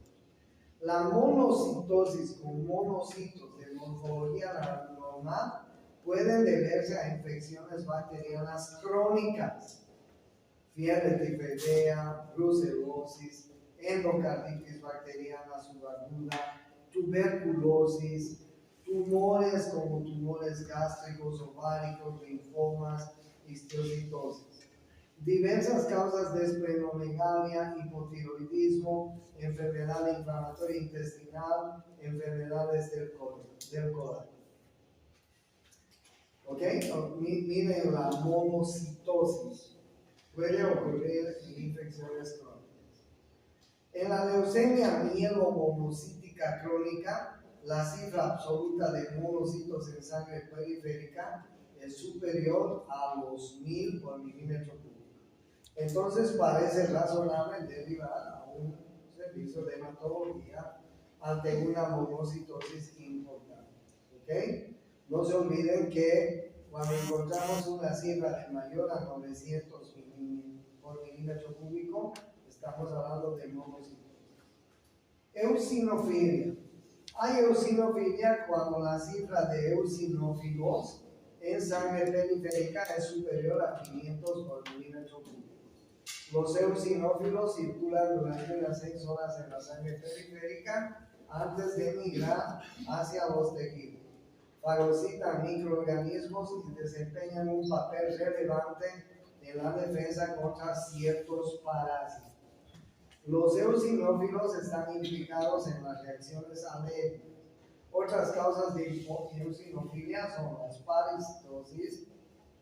La monocitosis con monocitos de morfología normal pueden deberse a infecciones bacterianas crónicas, fiebre tifoidea, brucelosis, endocarditis bacteriana subaguda, tuberculosis, tumores como tumores gástricos, ováricos, linfomas, histiocytosis. Diversas causas de esplenomegalia, hipotiroidismo, enfermedad inflamatoria intestinal, enfermedades del colon. ¿Ok? Miren la monocitosis. Puede ocurrir en infecciones crónicas. En la leucemia mielomonocítica crónica, la cifra absoluta de monocitos en sangre periférica es superior a los 1.000 por milímetro cúbico. Entonces parece razonable derivar a un servicio de hematología ante una monocitosis importante. ¿Okay? No se olviden que cuando encontramos una cifra de mayor a 900 por milímetro cúbico, estamos hablando de monocitosis. Eosinofilia. Hay eosinofilia cuando la cifra de eosinófilos en sangre periférica es superior a 500 por milímetro cúbico. Los eosinófilos circulan durante unas 6 horas en la sangre periférica antes de migrar hacia los tejidos. Fagocitan microorganismos y desempeñan un papel relevante en la defensa contra ciertos parásitos. Los eosinófilos están implicados en las reacciones alérgicas. Otras causas de eosinofilia son las parasitosis,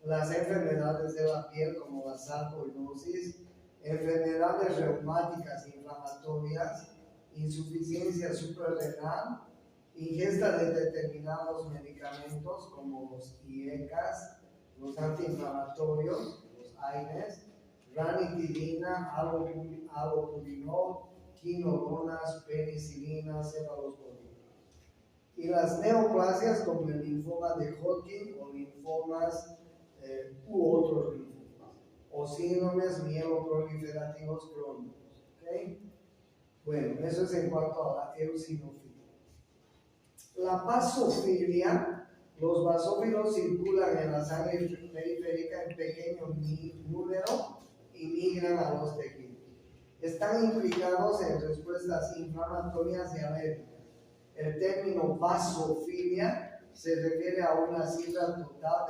las enfermedades de la piel como la sarcoidosis, enfermedades reumáticas inflamatorias, insuficiencia suprarrenal, ingesta de determinados medicamentos como los IECAS, los antiinflamatorios, los AINES, ranitidina, allopurinol, quinolonas, penicilina, cefalosporina. Y las neoplasias como el linfoma de Hodgkin o linfomas u otros linfomas, o síndromes mieloproliferativos crónicos. ¿Okay? Bueno, eso es en cuanto a la eosinofilia. La basofilia, los basófilos circulan en la sangre periférica en pequeño número y migran a los tejidos. Están implicados en respuestas inflamatorias y alérgicas. El término basofilia se refiere a una cifra total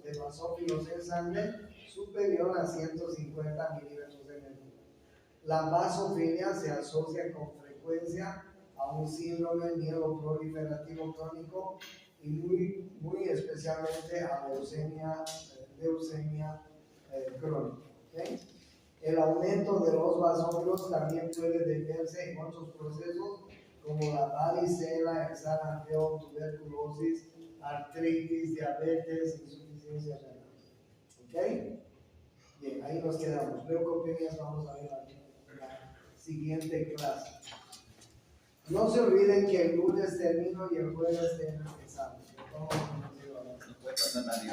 de basófilos en sangre superior a 150 milímetros de mercurio. La vasofilia se asocia con frecuencia a un síndrome mieloproliferativo crónico y muy especialmente a leucemia crónica. ¿Okay? El aumento de los basófilos también puede deberse en otros procesos como la varicela, el sarampión, tuberculosis, artritis, diabetes, insuficiencia renal. ¿Ok? Bien, ahí nos quedamos. Leucopenias vamos a ver en la siguiente clase. No se olviden que el lunes termino y el jueves tenemos examen. No puede pasar nadie.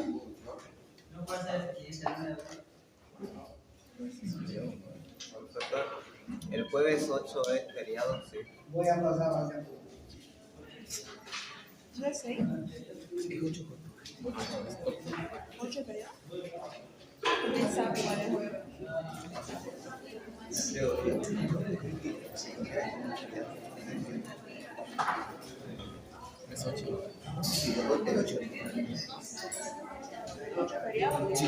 No pasa el siguiente El jueves 8 es feriado, sí. Voy a pasar hacia tu. ¿Ya sé? 8 periodos. ¿Quién sabe cuál es el jueves? Es 8. Sí, el 8. 8 periodos.